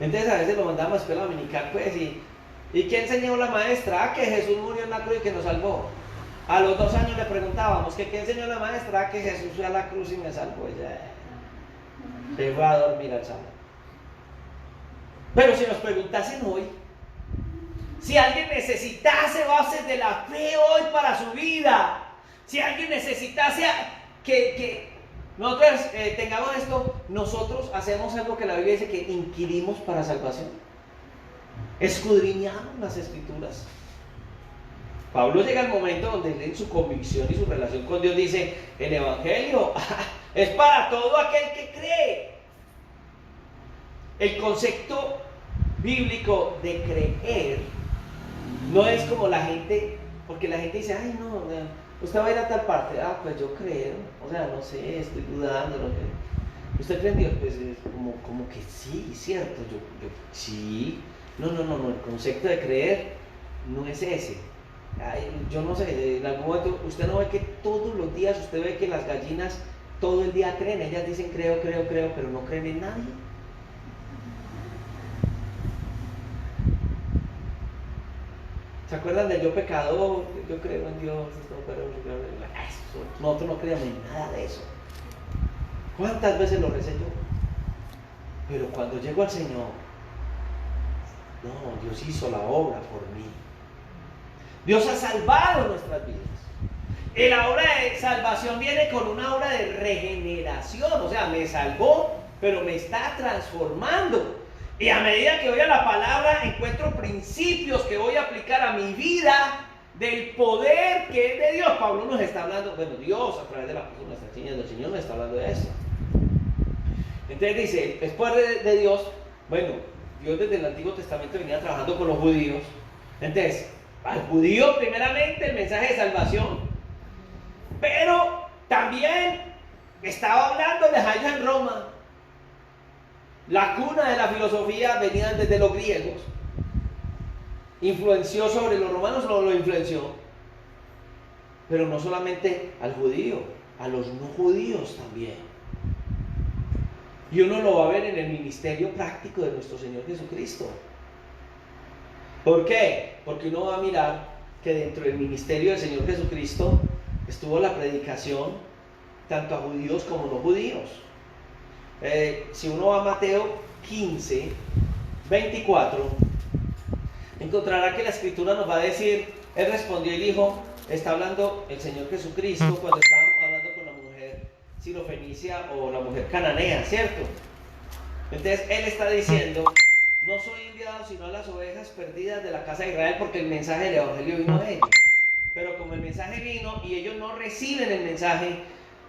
Entonces a veces lo mandábamos a escuela dominical, pues, ¿y qué enseñó la maestra? Que Jesús murió en la cruz y que nos salvó. A los 2 años le preguntábamos, ¿qué enseñó la maestra? Que Jesús fue a la cruz y me salvó. Ella se fue a dormir al salón. Pero si nos preguntasen hoy, si alguien necesitase bases de la fe hoy para su vida, si alguien necesitase que nosotros tengamos esto, nosotros hacemos algo que la Biblia dice que inquirimos para salvación. Escudriñamos las Escrituras. Pablo llega al momento donde él, en su convicción y su relación con Dios, dice, el Evangelio es para todo aquel que cree. El concepto bíblico de creer no es como la gente, porque la gente dice, ay no, usted va a ir a tal parte, pues yo creo, o sea, no sé, estoy dudando, no sé. ¿Usted cree en Dios? Pues es como que sí, cierto, yo sí. No, el concepto de creer no es ese. Ay, yo no sé, en algún momento, usted no ve que todos los días, usted ve que las gallinas todo el día creen, ellas dicen creo, pero no creen en nadie. ¿Se acuerdan del yo pecador? Yo creo en Dios, pero nosotros no creemos en nada de eso. ¿Cuántas veces lo recé yo? Pero cuando llego al Señor, no, Dios hizo la obra por mí. Dios ha salvado nuestras vidas. Y la obra de salvación viene con una obra de regeneración. O sea, me salvó, pero me está transformando. Y a medida que voy a la palabra, encuentro principios que voy a aplicar a mi vida del poder que es de Dios. Pablo nos está hablando, bueno, Dios a través de la persona, nuestras señas del Señor nos está hablando de eso. Entonces dice, después de Dios, bueno, Dios desde el Antiguo Testamento venía trabajando con los judíos. Entonces, al judío primeramente el mensaje de salvación, pero también estaba hablándoles allá en Roma. La cuna de la filosofía venía desde los griegos. ¿Influenció sobre los romanos o no lo influenció? Pero no solamente al judío, a los no judíos también. Y uno lo va a ver en el ministerio práctico de nuestro Señor Jesucristo. ¿Por qué? Porque uno va a mirar que dentro del ministerio del Señor Jesucristo estuvo la predicación tanto a judíos como no judíos. Si uno va a Mateo 15, 24, encontrará que la Escritura nos va a decir, él respondió y dijo, está hablando el Señor Jesucristo cuando estaba hablando con la mujer sirofenicia o la mujer cananea, ¿cierto? Entonces él está diciendo, no soy enviado sino a las ovejas perdidas de la casa de Israel, porque el mensaje del Evangelio vino a ellos. pero como el mensaje vino y ellos no reciben el mensaje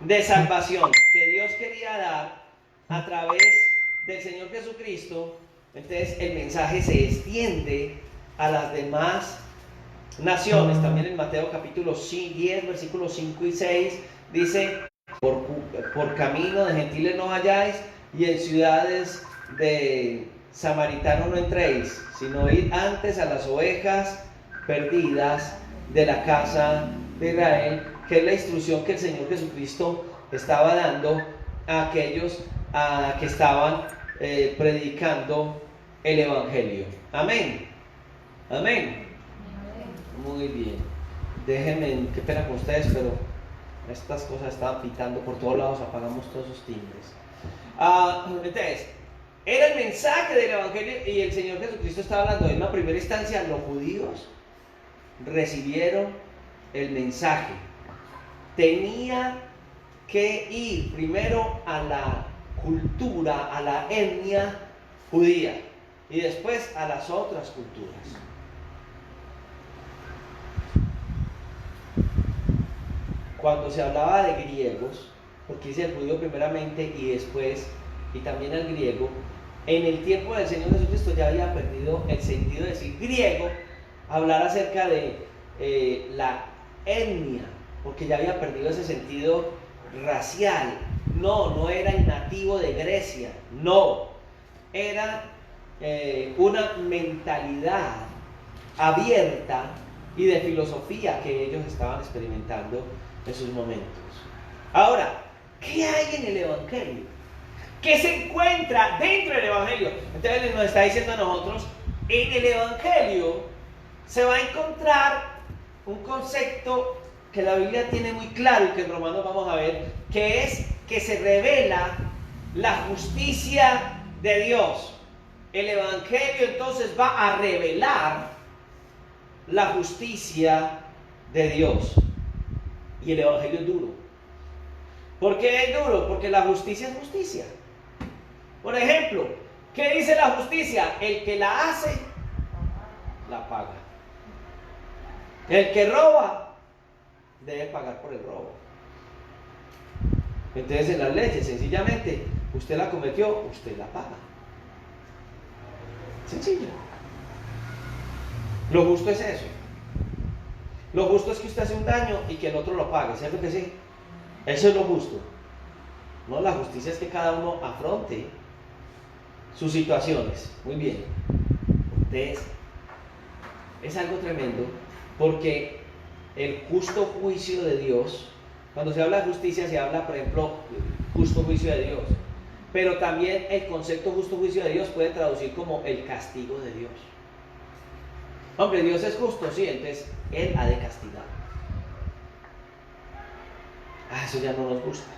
de salvación que Dios quería dar a través del Señor Jesucristo, entonces el mensaje se extiende a las demás naciones. También en Mateo capítulo 10, versículos 5 y 6 dice: por camino de gentiles no vayáis, y en ciudades de samaritanos no entréis, sino id antes a las ovejas perdidas de la casa de Israel, que es la instrucción que el Señor Jesucristo estaba dando a aquellos que estaban predicando el Evangelio. Amén. Amén. Muy bien. Déjenme, qué pena con ustedes, pero estas cosas estaban pitando por todos lados, apagamos todos esos timbres. Entonces, era el mensaje del Evangelio y el Señor Jesucristo estaba hablando. En la primera instancia, los judíos recibieron el mensaje. Tenía que ir primero a la cultura, a la etnia judía, y después a las otras culturas. Cuando se hablaba de griegos, porque dice el judío primeramente y después, y también el griego, en el tiempo del Señor Jesucristo ya había perdido el sentido de decir griego, hablar acerca de la etnia, porque ya había perdido ese sentido racial. No era el nativo de Grecia, no, era una mentalidad abierta y de filosofía que ellos estaban experimentando en sus momentos. Ahora, ¿qué hay en el Evangelio? ¿Qué se encuentra dentro del Evangelio? Entonces nos está diciendo a nosotros, en el Evangelio se va a encontrar un concepto que la Biblia tiene muy claro y que en Romanos vamos a ver, que es que se revela la justicia de Dios. El Evangelio entonces va a revelar la justicia de Dios. Y el Evangelio es duro. ¿Por qué es duro? Porque la justicia es justicia. Por ejemplo, ¿qué dice la justicia? El que la hace, la paga. El que roba, debe pagar por el robo. Entonces en las leyes, sencillamente, usted la cometió, usted la paga. Sencillo. Lo justo es eso. Lo justo es que usted hace un daño y que el otro lo pague, ¿cierto que sí? Eso es lo justo. No, la justicia es que cada uno afronte sus situaciones. Muy bien. Entonces, es algo tremendo, porque el justo juicio de Dios, cuando se habla de justicia, se habla, por ejemplo, justo juicio de Dios. Pero también el concepto justo juicio de Dios puede traducir como el castigo de Dios. Hombre, Dios es justo, sí, entonces Él ha de castigar. Eso ya no nos gusta.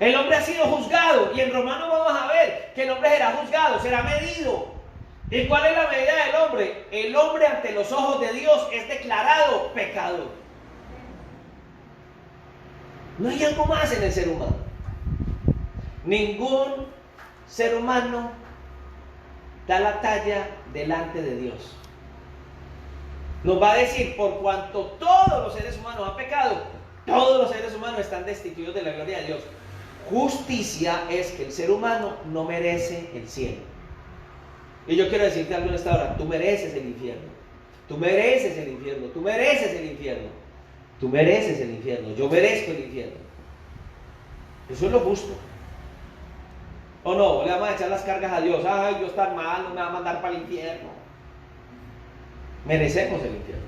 El hombre ha sido juzgado, y en Romanos vamos a ver que el hombre será juzgado, será medido. ¿Y cuál es la medida del hombre? El hombre ante los ojos de Dios es declarado pecador. No hay algo más en el ser humano. Ningún ser humano da la talla delante de Dios. Nos va a decir, por cuanto todos los seres humanos han pecado, todos los seres humanos están destituidos de la gloria de Dios. Justicia es que el ser humano no merece el cielo. Y yo quiero decirte algo en esta hora: tú mereces el infierno. Tú mereces el infierno. Tú mereces el infierno. Tú mereces el infierno. Yo merezco el infierno. Eso es lo justo. ¿O no? Le vamos a echar las cargas a Dios. Ay, Dios tan malo, me va a mandar para el infierno. Merecemos el infierno.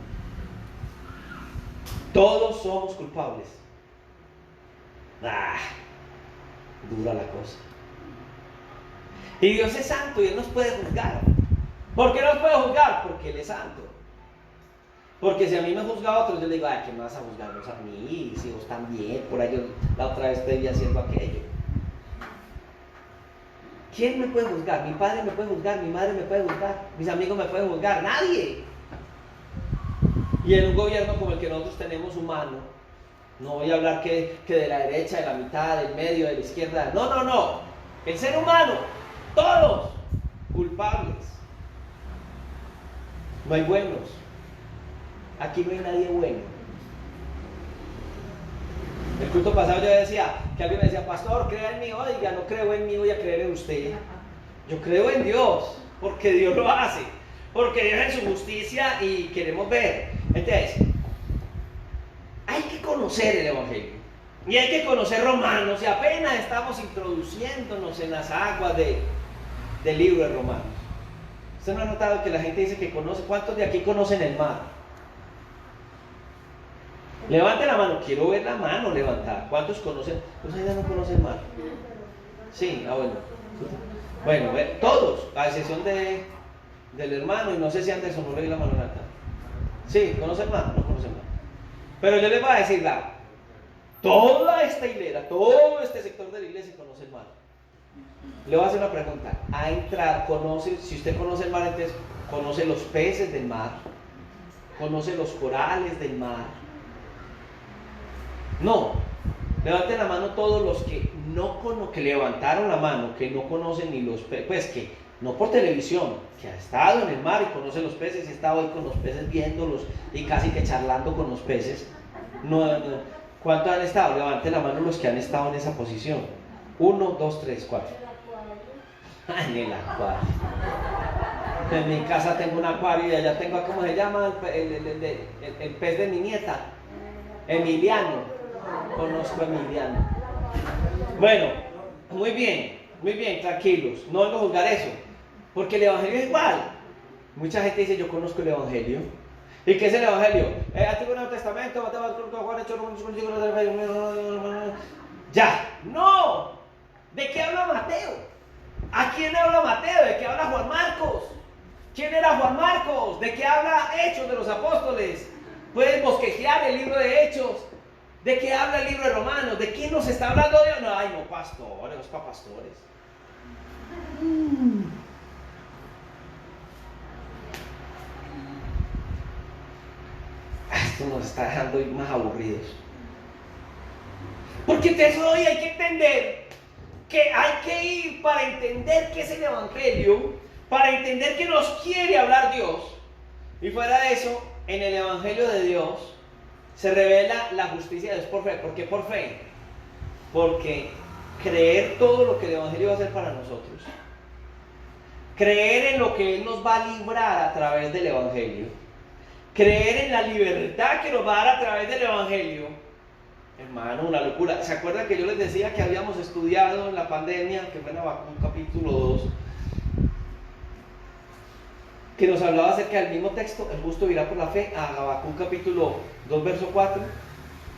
Todos somos culpables. Dura la cosa. Y Dios es santo y Él nos puede juzgar. ¿Por qué nos puede juzgar? Porque Él es santo. Porque si a mí me juzga a otro, yo le digo, ¿qué me vas a juzgarnos a mí? Si vos también, por ahí yo la otra vez estoy haciendo aquello. ¿Quién me puede juzgar? Mi padre me puede juzgar, mi madre me puede juzgar, mis amigos me pueden juzgar, nadie. Y en un gobierno como el que nosotros tenemos humano, no voy a hablar que de la derecha, de la mitad, del medio, de la izquierda, no. El ser humano, todos culpables. No hay buenos. Aquí no hay nadie bueno. El culto pasado yo decía, que alguien me decía, pastor, crea en mí. Oiga, no creo en mí, voy a creer en usted. Yo creo en Dios, porque Dios lo hace, porque Dios es su justicia y queremos ver. Entonces, hay que conocer el Evangelio. Y hay que conocer Romanos, y apenas estamos introduciéndonos en las aguas del libro de Romanos. ¿Usted no ha notado que la gente dice que conoce? ¿Cuántos de aquí conocen el mar? Levante la mano, quiero ver la mano levantada. ¿Cuántos conocen? ¿Ustedes ya no conocen el mar? Sí, bueno. Bueno, todos, a excepción del hermano, y no sé si Anderson no le dio la mano levantada. Sí, ¿conocen el mar? No conocen el mar. Pero yo les voy a decir toda esta hilera, todo este sector de la iglesia conoce el mar. Le voy a hacer una pregunta. Si usted conoce el mar, entonces conoce los peces del mar, conoce los corales del mar. No, levanten la mano todos los que que levantaron la mano, que no conocen ni los peces, pues que no por televisión, que ha estado en el mar y conoce los peces y ha estado ahí con los peces viéndolos y casi que charlando con los peces. No. ¿Cuántos han estado? Levanten la mano los que han estado en esa posición. 1, 2, 3, 4. En el acuario. En mi casa tengo un acuario y allá tengo, ¿cómo se llama? El pez de mi nieta. Emiliano. Conozco a Emiliano. Bueno, muy bien, tranquilos. No vengo a juzgar eso. Porque el Evangelio es igual. Mucha gente dice, yo conozco el Evangelio. ¿Y qué es el Evangelio? Antiguo Nuevo Testamento, Mateo, Juan, ya, no. ¿De qué habla Mateo? ¿A quién habla Mateo? ¿De qué habla Juan Marcos? ¿Quién era Juan Marcos? ¿De qué habla Hechos de los Apóstoles? Puedes bosquejear el libro de Hechos. ¿De qué habla el libro de Romanos? ¿De quién nos está hablando Dios? No, ay, no, pastores, es para pastores. Esto nos está dejando ir más aburridos. Porque entonces hoy hay que entender que hay que ir para entender qué es el Evangelio, para entender qué nos quiere hablar Dios. Y fuera de eso, en el Evangelio de Dios se revela la justicia de Dios por fe. ¿Por qué por fe? Porque creer todo lo que el Evangelio va a hacer para nosotros, creer en lo que Él nos va a librar a través del Evangelio, creer en la libertad que nos va a dar a través del Evangelio, hermano, una locura. ¿Se acuerdan que yo les decía que habíamos estudiado en la pandemia, que fue en Habacuc capítulo 2, que nos hablaba acerca del mismo texto, el justo vivirá por la fe, a Habacuc capítulo 2, verso 4,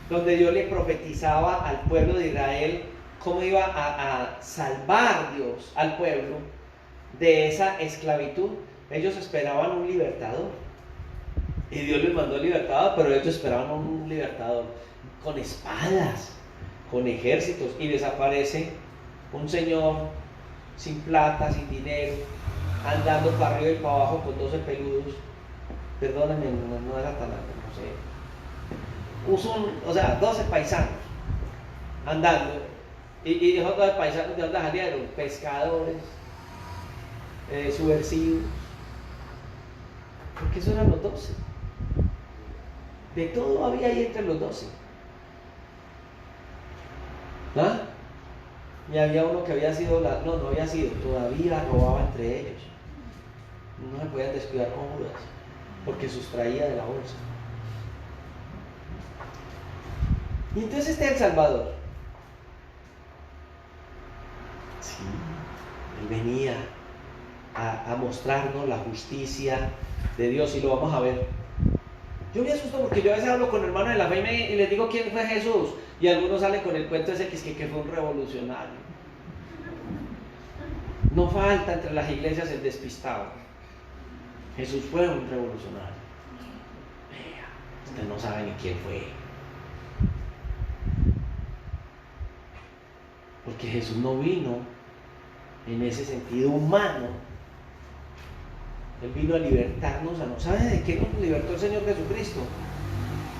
donde Dios le profetizaba al pueblo de Israel cómo iba a salvar Dios al pueblo de esa esclavitud? Ellos esperaban un libertador y Dios les mandó el libertador, pero ellos esperaban un libertador con espadas, con ejércitos, y desaparece un señor sin plata, sin dinero, andando para arriba y para abajo con 12 peludos. Perdónenme, no era tan alto, no sé. 12 paisanos andando, y esos 12 paisanos de dónde salieron, pescadores, subversivos, porque esos eran los 12. De todo había ahí entre los 12. ¿Ah? Y había uno que había sido, no había sido, todavía robaba entre ellos. No se podían descuidar con Judas, porque sustraía de la bolsa. Y entonces está el Salvador. Sí, Él venía a mostrarnos la justicia de Dios, y lo vamos a ver. Yo me asusto porque yo a veces hablo con hermanos de la fe y les digo quién fue Jesús, y algunos salen con el cuento ese que fue un revolucionario. No falta entre las iglesias el despistado. Jesús fue un revolucionario. Vea, usted no sabe ni quién fue. Porque Jesús no vino en ese sentido humano. Él vino a libertarnos a nosotros. ¿Sabe de qué nos libertó el Señor Jesucristo?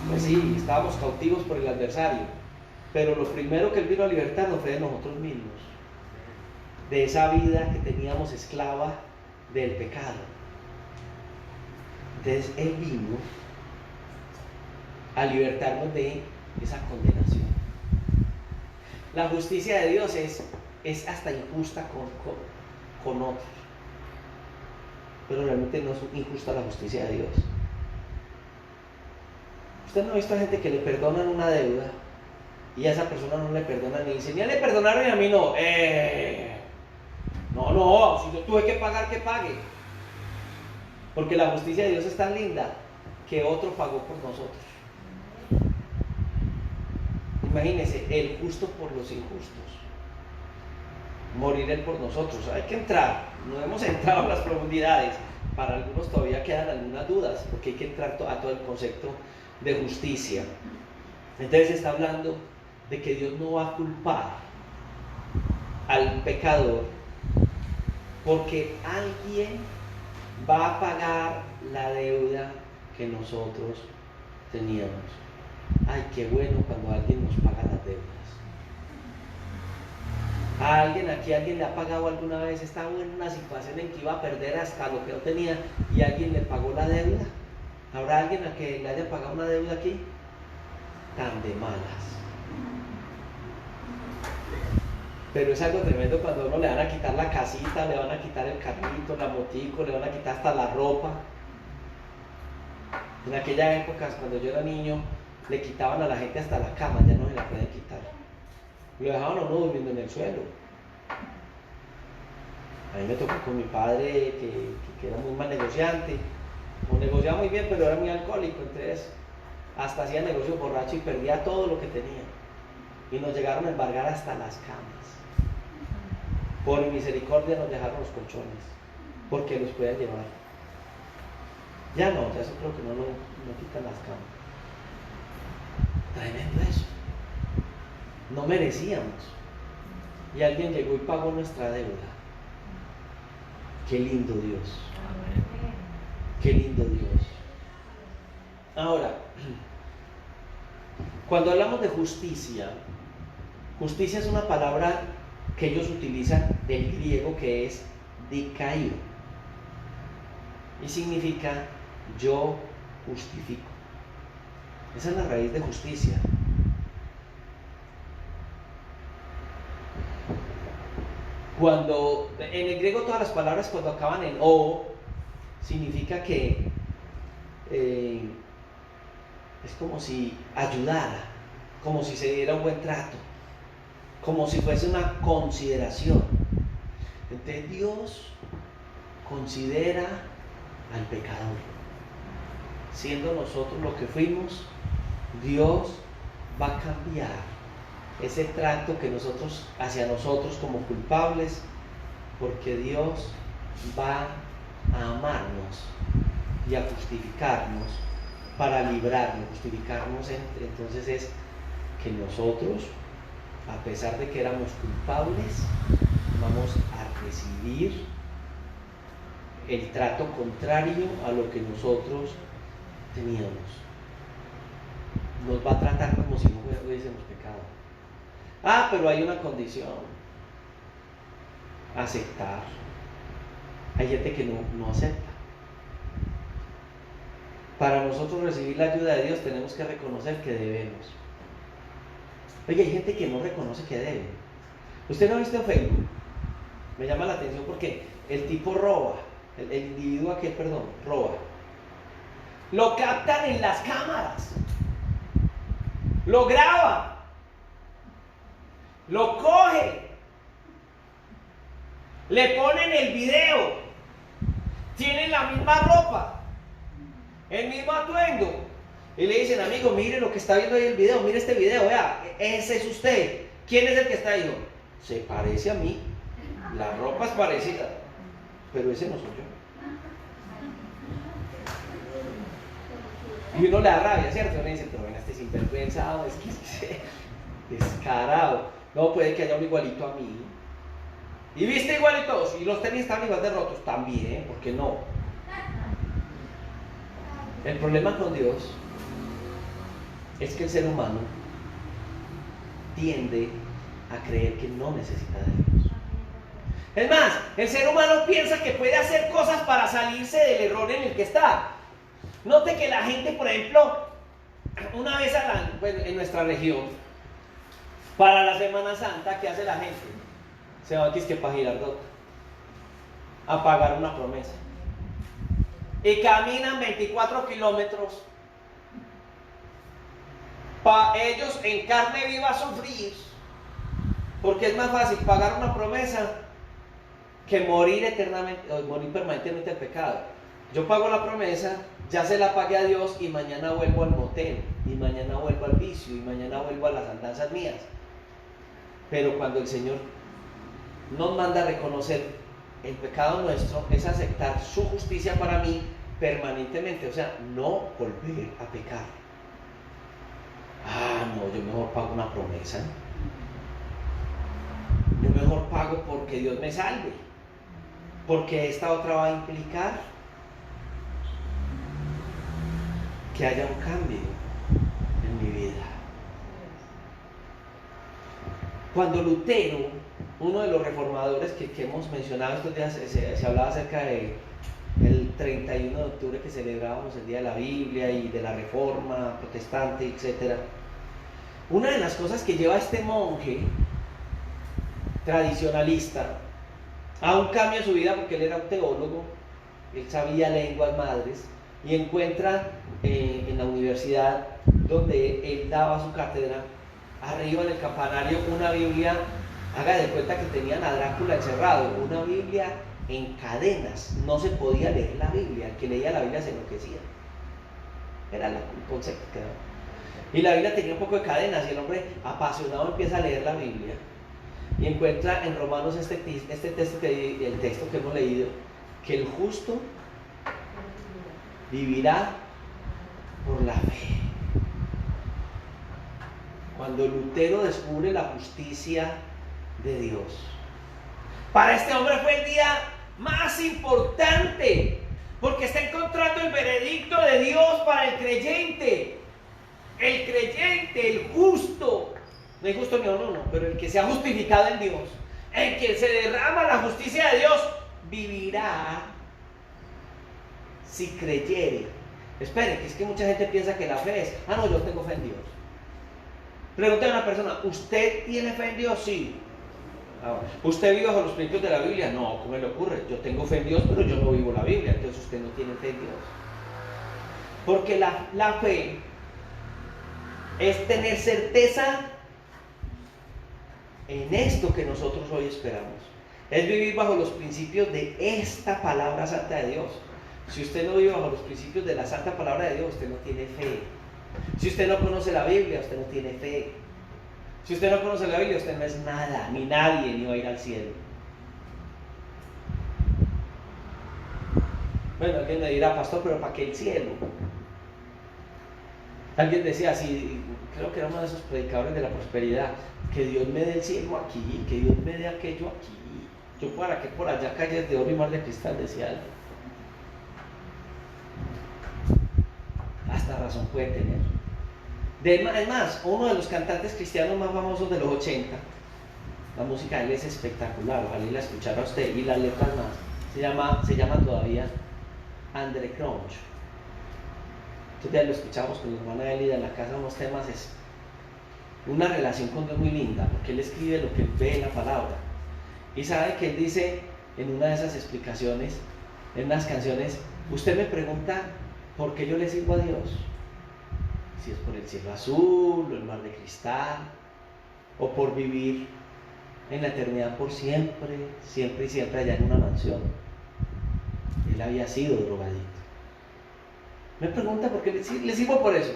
Pues sí, estábamos cautivos por el adversario, pero lo primero que Él vino a libertarnos fue de nosotros mismos, de esa vida que teníamos esclava del pecado. Entonces Él vino a libertarnos de esa condenación. La justicia de Dios es hasta injusta con otros, pero realmente no es injusta la justicia de Dios. Usted no ha visto a gente que le perdonan una deuda y a esa persona no le perdonan y dice, ni a le perdonaron y a mí no. No, si yo tuve que pagar, que pague. Porque la justicia de Dios es tan linda que otro pagó por nosotros. Imagínense, el justo por los injustos. Morir él por nosotros. Hay que entrar, no hemos entrado a las profundidades. Para algunos todavía quedan algunas dudas, porque hay que entrar a todo el concepto de justicia. Entonces está hablando de que Dios no va a culpar al pecador, porque alguien va a pagar la deuda que nosotros teníamos. Ay, qué bueno cuando alguien nos paga las deudas. ¿A alguien le ha pagado alguna vez? Estaba en una situación en que iba a perder hasta lo que no tenía y alguien le pagó la deuda. ¿Habrá alguien a que le haya pagado una deuda aquí? Tan de malas. Pero es algo tremendo cuando a uno le van a quitar la casita, le van a quitar el carrito, la motico, le van a quitar hasta la ropa. En aquella época, cuando yo era niño, le quitaban a la gente hasta la cama, ya no se la pueden quitar. Lo dejaban a uno durmiendo en el suelo. A mí me tocó con mi padre, que era muy mal negociante. O negociaba muy bien, pero era muy alcohólico, entonces hasta hacía negocio borracho y perdía todo lo que tenía. Y nos llegaron a embargar hasta las camas. Por misericordia nos dejaron los colchones, porque los podían llevar. Ya no, ya eso creo que no quitan las camas. Tremendo eso. No merecíamos. Y alguien llegó y pagó nuestra deuda. Qué lindo Dios. Qué lindo Dios. Ahora, cuando hablamos de justicia, justicia es una palabra que ellos utilizan del griego que es dikaio y significa yo justifico. Esa es la raíz de justicia. Cuando en el griego todas las palabras cuando acaban en o significa que es como si ayudara, como si se diera un buen trato, como si fuese una consideración. Entonces Dios considera al pecador. Siendo nosotros lo que fuimos, Dios va a cambiar ese trato que nosotros hacia nosotros como culpables, porque Dios va a amarnos y a justificarnos para librarnos. Justificarnos entonces es que nosotros, a pesar de que éramos culpables, vamos a recibir el trato contrario a lo que nosotros teníamos. Nos va a tratar como si no hubiésemos pecado. Pero hay una condición: aceptar. Hay gente que no acepta. Para nosotros recibir la ayuda de Dios tenemos que reconocer que debemos. Oye, hay gente que no reconoce que debe. ¿Usted no ha visto en Facebook? Me llama la atención porque el tipo roba, el individuo aquel, roba. Lo captan en las cámaras, lo graban, lo cogen, le ponen el video, tienen la misma ropa, el mismo atuendo, y le dicen: amigo, mire lo que está viendo ahí el video, mire este video, vea, ese es usted. ¿Quién es el que está ahí? Se parece a mí, la ropa es parecida, pero ese no soy yo. Y uno le da rabia, ¿cierto? Uno dice: pero ven, este sinvergüenza, es que descarado. No, puede que haya un igualito a mí. Y viste igualitos, y los tenis están igual de rotos, también, ¿por qué no? El problema con Dios es que el ser humano tiende a creer que no necesita de Dios. Es más, el ser humano piensa que puede hacer cosas para salirse del error en el que está. Note que la gente, por ejemplo, Una vez al año, bueno, en nuestra región, para la Semana Santa, ¿qué hace la gente? Se va que para Girardota a pagar una promesa. Y caminan 24 kilómetros para ellos en carne viva sufrir, porque es más fácil pagar una promesa que morir eternamente, o morir permanentemente al pecado. Yo pago la promesa, ya se la pagué a Dios y mañana vuelvo al motel, y mañana vuelvo al vicio, y mañana vuelvo a las andanzas mías. Pero cuando el Señor nos manda a reconocer el pecado nuestro, es aceptar su justicia para mí permanentemente, o sea, no volver a pecar. No, yo mejor pago una promesa. Yo mejor pago porque Dios me salve, porque esta otra va a implicar que haya un cambio en mi vida. Cuando Lutero, uno de los reformadores que hemos mencionado estos días, se hablaba acerca del 31 de octubre que celebrábamos el Día de la Biblia y de la Reforma protestante, etc. Una de las cosas que lleva a este monje tradicionalista a un cambio en su vida, porque él era un teólogo, él sabía lenguas madres, y encuentra en la universidad donde él daba su cátedra, arriba en el campanario, una Biblia, haga de cuenta que tenían a Drácula encerrado, una Biblia en cadenas, no se podía leer la Biblia, el que leía la Biblia se enloquecía, era el concepto que daba. Y la Biblia tenía un poco de cadenas y el hombre apasionado empieza a leer la Biblia y encuentra en Romanos el texto que hemos leído, que el justo vivirá por la fe. Cuando Lutero descubre la justicia de Dios, para este hombre fue el día más importante, porque está encontrando el veredicto de Dios para el creyente, el justo, no hay justo ni uno, pero el que se ha justificado en Dios, el que se derrama la justicia de Dios, vivirá si creyere. Espere, que es que mucha gente piensa que la fe es, no, yo tengo fe en Dios. Pregúntale a una persona, ¿usted tiene fe en Dios? Sí. ¿Usted vive bajo los principios de la Biblia? No, ¿cómo le ocurre? Yo tengo fe en Dios, pero yo no vivo la Biblia, entonces usted no tiene fe en Dios. Porque la fe es tener certeza en esto que nosotros hoy esperamos. Es vivir bajo los principios de esta palabra santa de Dios. Si usted no vive bajo los principios de la santa palabra de Dios, usted no tiene fe. Si usted no conoce la Biblia, usted no tiene fe. Si usted no conoce la Biblia, usted no es nada, ni nadie, ni va a ir al cielo. Bueno, alguien me dirá, pastor, pero ¿para qué el cielo? Alguien decía así, creo que era uno de esos predicadores de la prosperidad, que Dios me dé el cielo aquí, que Dios me dé aquello aquí. Yo para qué por allá calles de oro y mar de cristal, decía él. Hasta razón puede tener. Es más, uno de los cantantes cristianos más famosos de los 80, la música de él es espectacular, ojalá la escuchara usted, y las letras más, se llama todavía André Cronch. Entonces ya lo escuchamos con mi hermana Elida en la casa, unos temas, es una relación con Dios muy linda, porque él escribe lo que él ve en la palabra. Y sabe que él dice en una de esas explicaciones, en unas canciones, usted me pregunta por qué yo le sirvo a Dios. Si es por el cielo azul, o el mar de cristal, o por vivir en la eternidad por siempre, siempre y siempre allá en una mansión. Él había sido drogadicto. Me pregunta por qué le sirvo por eso.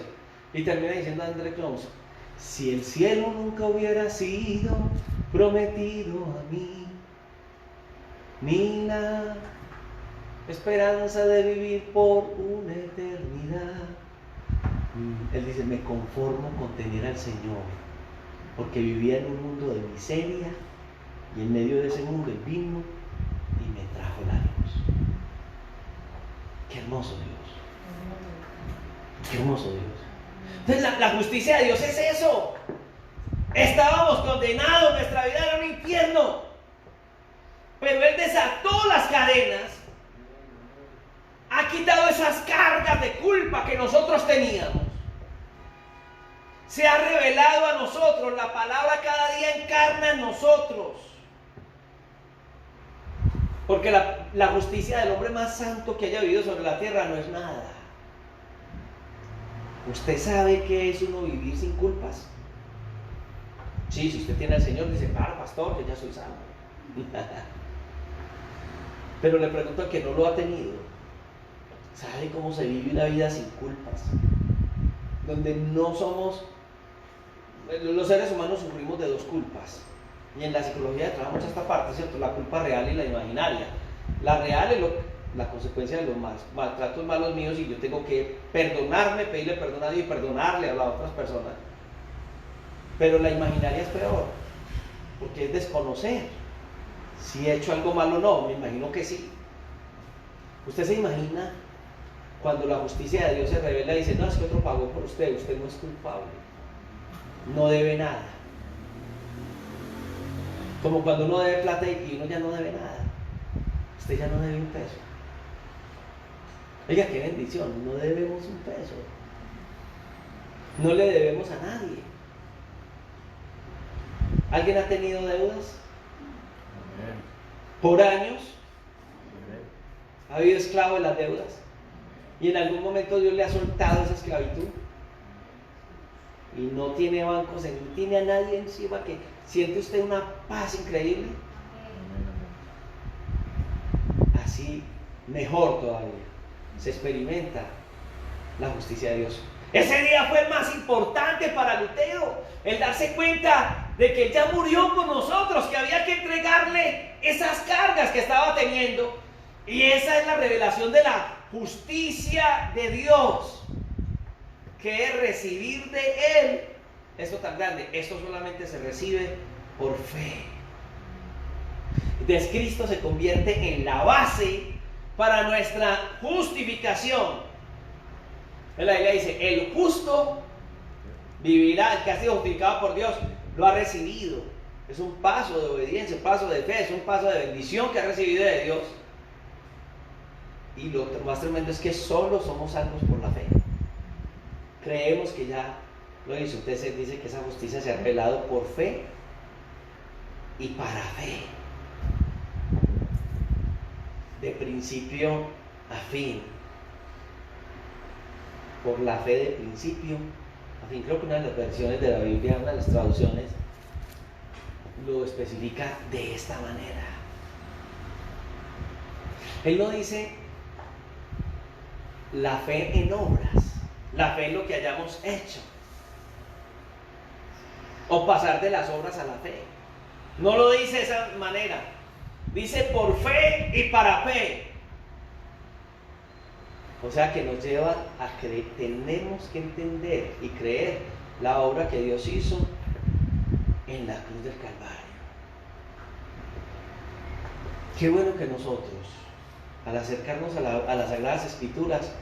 Y termina diciendo André Cronch, si el cielo nunca hubiera sido prometido a mí, ni la esperanza de vivir por una eternidad, él dice, me conformo con tener al Señor, porque vivía en un mundo de miseria, y en medio de ese mundo Él vino y me trajo la luz. Qué hermoso Dios, qué hermoso Dios. Entonces la justicia de Dios es eso. Estábamos condenados, nuestra vida era un infierno, pero Él desató las cadenas, ha quitado esas cargas de culpa que nosotros teníamos, se ha revelado a nosotros. La palabra cada día encarna en nosotros. Porque la justicia del hombre más santo que haya vivido sobre la tierra no es nada. ¿Usted sabe qué es uno vivir sin culpas? Sí, si usted tiene al Señor, dice, claro, pastor, yo ya soy salvo. Pero le pregunto al que no lo ha tenido, ¿sabe cómo se vive una vida sin culpas? Donde no somos, los seres humanos sufrimos de dos culpas. Y en la psicología trabajamos esta parte, ¿cierto? La culpa real y la imaginaria. La real es la consecuencia de los maltratos malos míos y yo tengo que perdonarme, pedirle perdón a Dios y perdonarle a las otras personas. Pero la imaginaria es peor, porque es desconocer si he hecho algo malo o no. Me imagino que sí. ¿Usted se imagina cuando la justicia de Dios se revela y dice, no, es que otro pagó por usted, usted no es culpable, no debe nada? Como cuando uno debe plata y uno ya no debe nada. Usted ya no debe un peso. Oiga, qué bendición, no debemos un peso. No le debemos a nadie. ¿Alguien ha tenido deudas? Por años. ¿Ha habido esclavo de las deudas? Y en algún momento Dios le ha soltado esa esclavitud. Y no tiene bancos, no tiene a nadie encima. Que siente usted una paz increíble. Así, mejor todavía, se experimenta la justicia de Dios. Ese día fue el más importante para Lutero, el darse cuenta de que Él ya murió por nosotros, que había que entregarle esas cargas que estaba teniendo. Y esa es la revelación de la justicia de Dios, que es recibir de Él esto tan grande. Esto solamente se recibe por fe. Entonces Cristo se convierte en la base para nuestra justificación. En la Biblia dice, el justo vivirá, el que ha sido justificado por Dios, lo ha recibido. Es un paso de obediencia, un paso de fe, es un paso de bendición que ha recibido de Dios. Y lo más tremendo es que solo somos salvos por la fe. Creemos que ya lo hizo. Usted se dice que esa justicia se ha revelado por fe y para fe. De principio a fin. Por la fe de principio a fin. Creo que una de las versiones de la Biblia, una de las traducciones, lo especifica de esta manera. Él no dice la fe en obras, la fe en lo que hayamos hecho, o pasar de las obras a la fe. No lo dice de esa manera. Dice por fe y para fe. O sea que nos lleva a creer, tenemos que entender y creer la obra que Dios hizo en la cruz del Calvario. Qué bueno que nosotros, al acercarnos a las Sagradas Escrituras,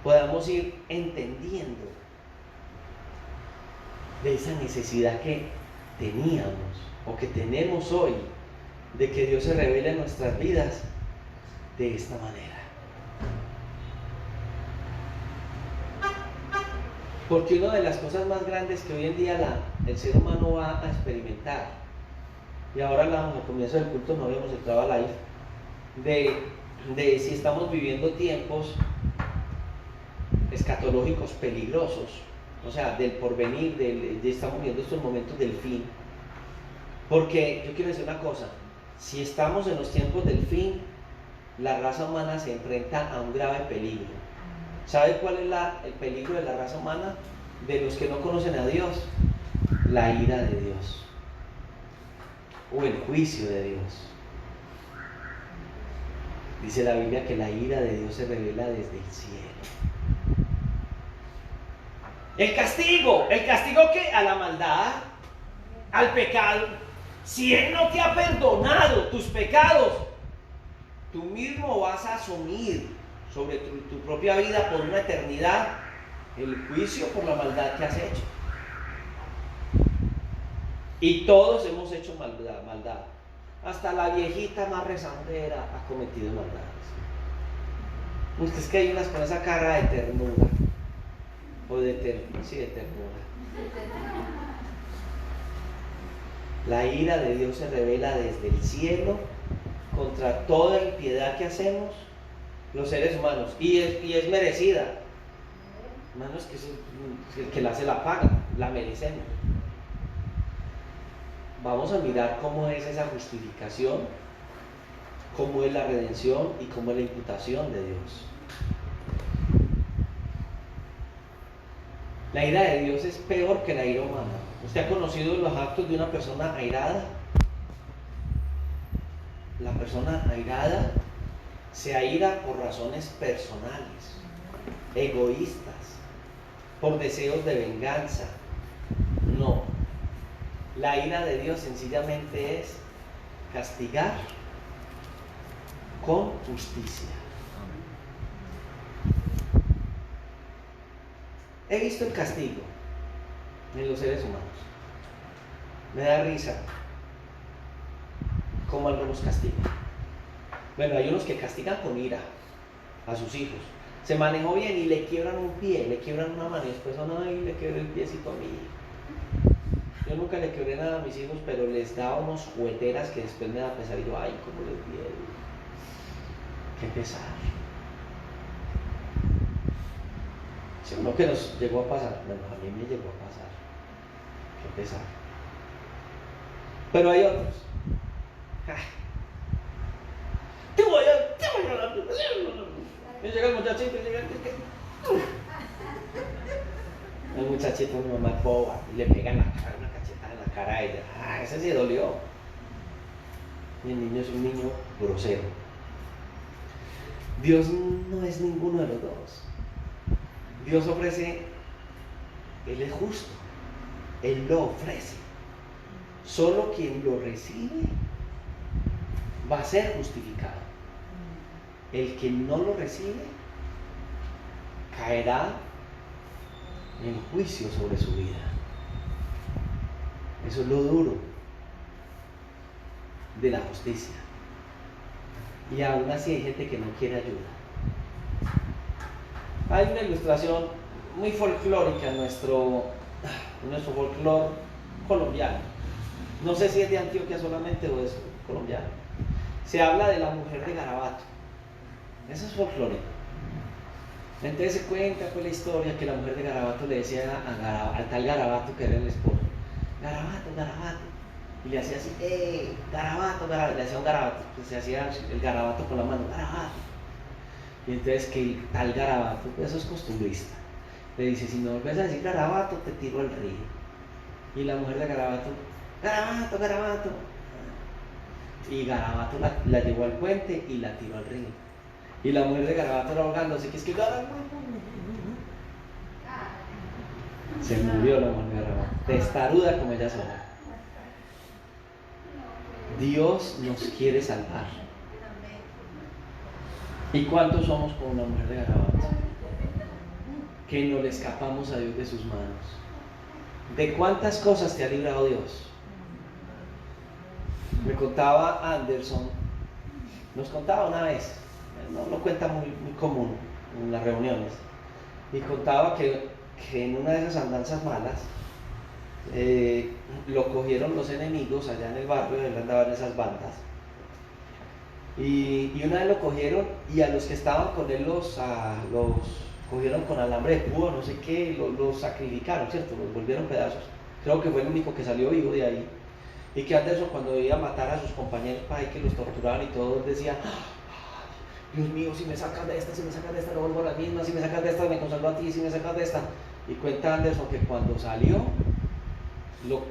podamos ir entendiendo de esa necesidad que teníamos o que tenemos hoy de que Dios se revele en nuestras vidas de esta manera. Porque una de las cosas más grandes que hoy en día el ser humano va a experimentar, y ahora al comienzo del culto no habíamos entrado al aire, de si estamos viviendo tiempos escatológicos peligrosos, o sea, del porvenir, estamos viviendo estos momentos del fin. Porque yo quiero decir una cosa, si estamos en los tiempos del fin, la raza humana se enfrenta a un grave peligro. ¿Sabe cuál es el peligro de la raza humana? De los que no conocen a Dios, la ira de Dios o el juicio de Dios. Dice la Biblia que la ira de Dios se revela desde el cielo. El castigo que a la maldad, al pecado. Si Él no te ha perdonado tus pecados, tú mismo vas a asumir sobre tu propia vida por una eternidad el juicio por la maldad que has hecho. Y todos hemos hecho maldad. Hasta la viejita más rezandera ha cometido maldades. Es que hay unas con esa cara de ternura. O de ternura. La ira de Dios se revela desde el cielo contra toda impiedad que hacemos los seres humanos, y es merecida. Hermanos, que el que la hace la paga, la merecemos. Vamos a mirar cómo es esa justificación, cómo es la redención y cómo es la imputación de Dios. La ira de Dios es peor que la ira humana. ¿Usted ha conocido los actos de una persona airada? La persona airada se aira por razones personales, egoístas, por deseos de venganza. No. La ira de Dios sencillamente es castigar con justicia. He visto el castigo en los seres humanos. Me da risa cómo algunos castigan. Bueno, hay unos que castigan con ira a sus hijos. Se manejó bien y le quiebran un pie, le quiebran una mano y después ay, le quebré el piecito a mi hijo. Yo nunca le quebré nada a mis hijos, pero les daba unos jugueteras que después me da pesar y yo, ay, cómo les di. Qué pesar. Seguro que nos llegó a pasar. Bueno, a mí me llegó a pasar. Qué pesar. Pero hay otros. Te voy a y llega el muchachito y llega el muchachito, mi mamá es boba, y le pega en la cara, una cachetada en la cara a ella. Ese sí dolió. Y el niño es un niño grosero. Dios no es ninguno de los dos. Dios ofrece, Él es justo, Él lo ofrece. Solo quien lo recibe va a ser justificado. El que no lo recibe caerá en juicio sobre su vida. Eso es lo duro de la justicia. Y aún así hay gente que no quiere ayuda. Hay una ilustración muy folclórica en nuestro folclore colombiano. No sé si es de Antioquia solamente o es colombiano. Se habla de la mujer de Garabato. Eso es folclórico. Entonces se cuenta pues la historia que la mujer de Garabato le decía al tal Garabato, que era el esposo, Garabato, Garabato, y le hacía así, Garabato, Garabato, le hacía un garabato, pues se hacía el garabato con la mano, Garabato. Y entonces que el tal Garabato, pues eso es costumbrista, le dice, si no vuelves a decir Garabato, te tiro al río. Y la mujer de Garabato, Garabato, Garabato. Y Garabato la llevó al puente y la tiró al río. Y la mujer de Garabato ahogándose, que es que Garabato. Se murió la mujer de Garabato, testaruda como ella sola. Dios nos quiere salvar. ¿Y cuántos somos como una mujer de Garabato? Que no le escapamos a Dios de sus manos. ¿De cuántas cosas te ha librado Dios? Me contaba Anderson, nos contaba una vez, no lo cuenta muy común en las reuniones, y contaba que en una de esas andanzas malas lo cogieron los enemigos allá en el barrio, él andaba en esas bandas, y una vez lo cogieron y a los que estaban con él los cogieron con alambre de púa, no sé qué, los sacrificaron, ¿cierto? Los volvieron pedazos. Creo que fue el único que salió vivo de ahí. Y que Anderson, cuando iba a matar a sus compañeros para que los torturaban y todos decía, Dios mío, si me sacas de esta, no vuelvo a la misma, si me sacas de esta, me consalvo a ti, si me sacas de esta. Y cuenta Anderson que cuando salió,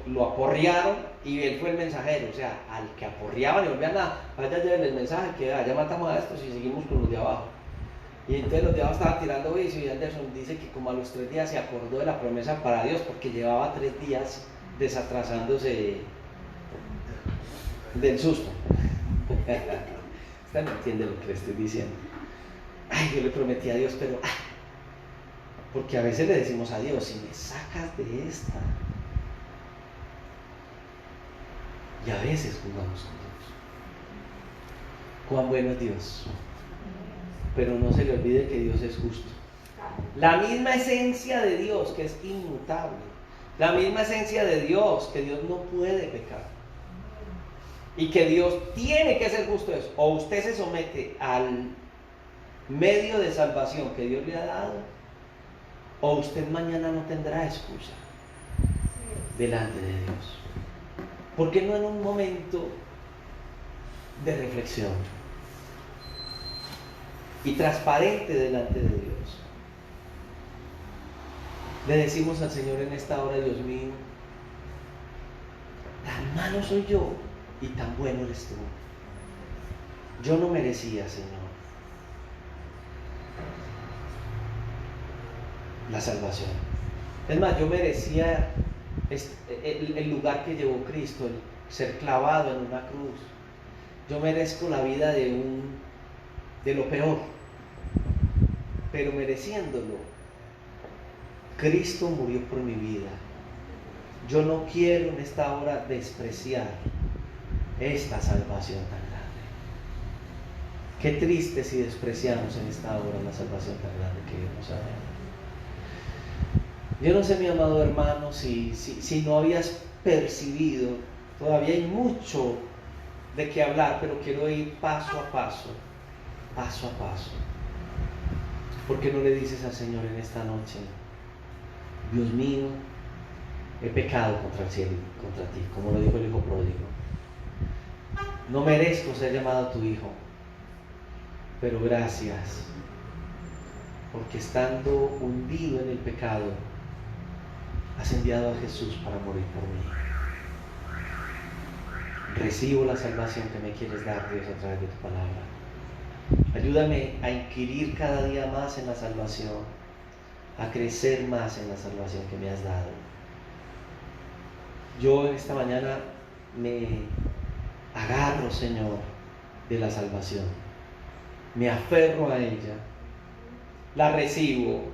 lo aporrearon y él fue el mensajero, o sea, al que aporreaban y volvían vaya lleven el mensaje, que ya matamos a estos y seguimos con los de abajo. Y entonces los de abajo estaban tirando vicio y Anderson dice que como a los 3 días se acordó de la promesa para Dios, porque llevaba 3 días desatrasándose del susto. Usted no entiende lo que le estoy diciendo. Ay, yo le prometí a Dios, pero porque a veces le decimos a Dios, si me sacas de esta. Y a veces jugamos con Dios. Cuán bueno es Dios. Pero no se le olvide que Dios es justo. La misma esencia de Dios, que es inmutable, La misma esencia de Dios, que Dios no puede pecar. Y que Dios tiene que ser justo eso. O usted se somete al medio de salvación que Dios le ha dado, o usted mañana no tendrá excusa delante de Dios. ¿Por qué no en un momento de reflexión y transparente delante de Dios le decimos al Señor en esta hora: Dios mío, tan malo soy yo y tan bueno eres tú? Yo no merecía, Señor, la salvación. Es más, yo merecía el lugar que llevó Cristo, el ser clavado en una cruz. Yo merezco la vida de lo peor, pero mereciéndolo, Cristo murió por mi vida. Yo no quiero en esta hora despreciar esta salvación tan grande. Qué triste si despreciamos en esta hora la salvación tan grande que Dios nos ha dado. Yo no sé, mi amado hermano, si no habías percibido, todavía hay mucho de qué hablar, pero quiero ir paso a paso, paso a paso. ¿Por qué no le dices al Señor en esta noche: Dios mío, he pecado contra el cielo y contra ti, como lo dijo el hijo pródigo? No merezco ser llamado tu hijo, pero gracias, porque estando hundido en el pecado, has enviado a Jesús para morir por mí. Recibo la salvación que me quieres dar, Dios, a través de tu palabra. Ayúdame a inquirir cada día más en la salvación, a crecer más en la salvación que me has dado. Yo en esta mañana me agarro, Señor, de la salvación. Me aferro a ella. La recibo.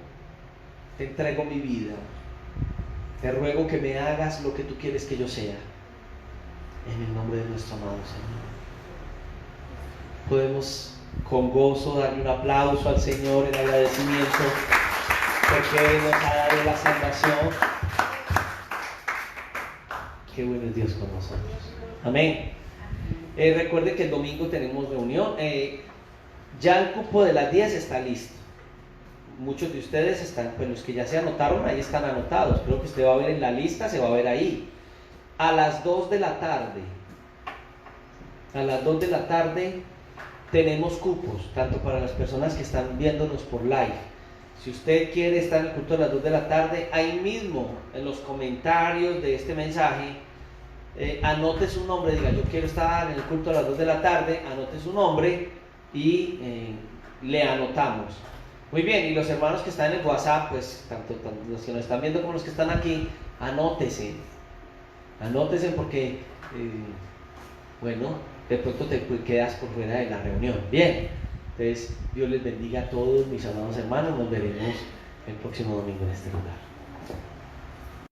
Te entrego mi vida. Te ruego que me hagas lo que tú quieres que yo sea. En el nombre de nuestro amado Señor. Podemos con gozo darle un aplauso al Señor en agradecimiento porque Él nos ha dado la salvación. Qué bueno es Dios con nosotros. Amén. Recuerde que el domingo tenemos reunión. Ya el cupo de las 10 está listo. Muchos de ustedes están, pues los que ya se anotaron, ahí están anotados. Creo que usted va a ver en la lista, se va a ver ahí. A las 2 de la tarde. A las 2 de la tarde tenemos cupos, tanto para las personas que están viéndonos por live. Si usted quiere estar en el culto a las 2 de la tarde, ahí mismo en los comentarios de este mensaje, anote su nombre, diga: yo quiero estar en el culto a las 2 de la tarde, anote su nombre y le anotamos. Muy bien, y los hermanos que están en el WhatsApp, pues tanto los que nos están viendo como los que están aquí, anótese porque, bueno, de pronto te quedas por fuera de la reunión. Bien, entonces Dios les bendiga a todos mis amados hermanos. Nos veremos el próximo domingo en este lugar.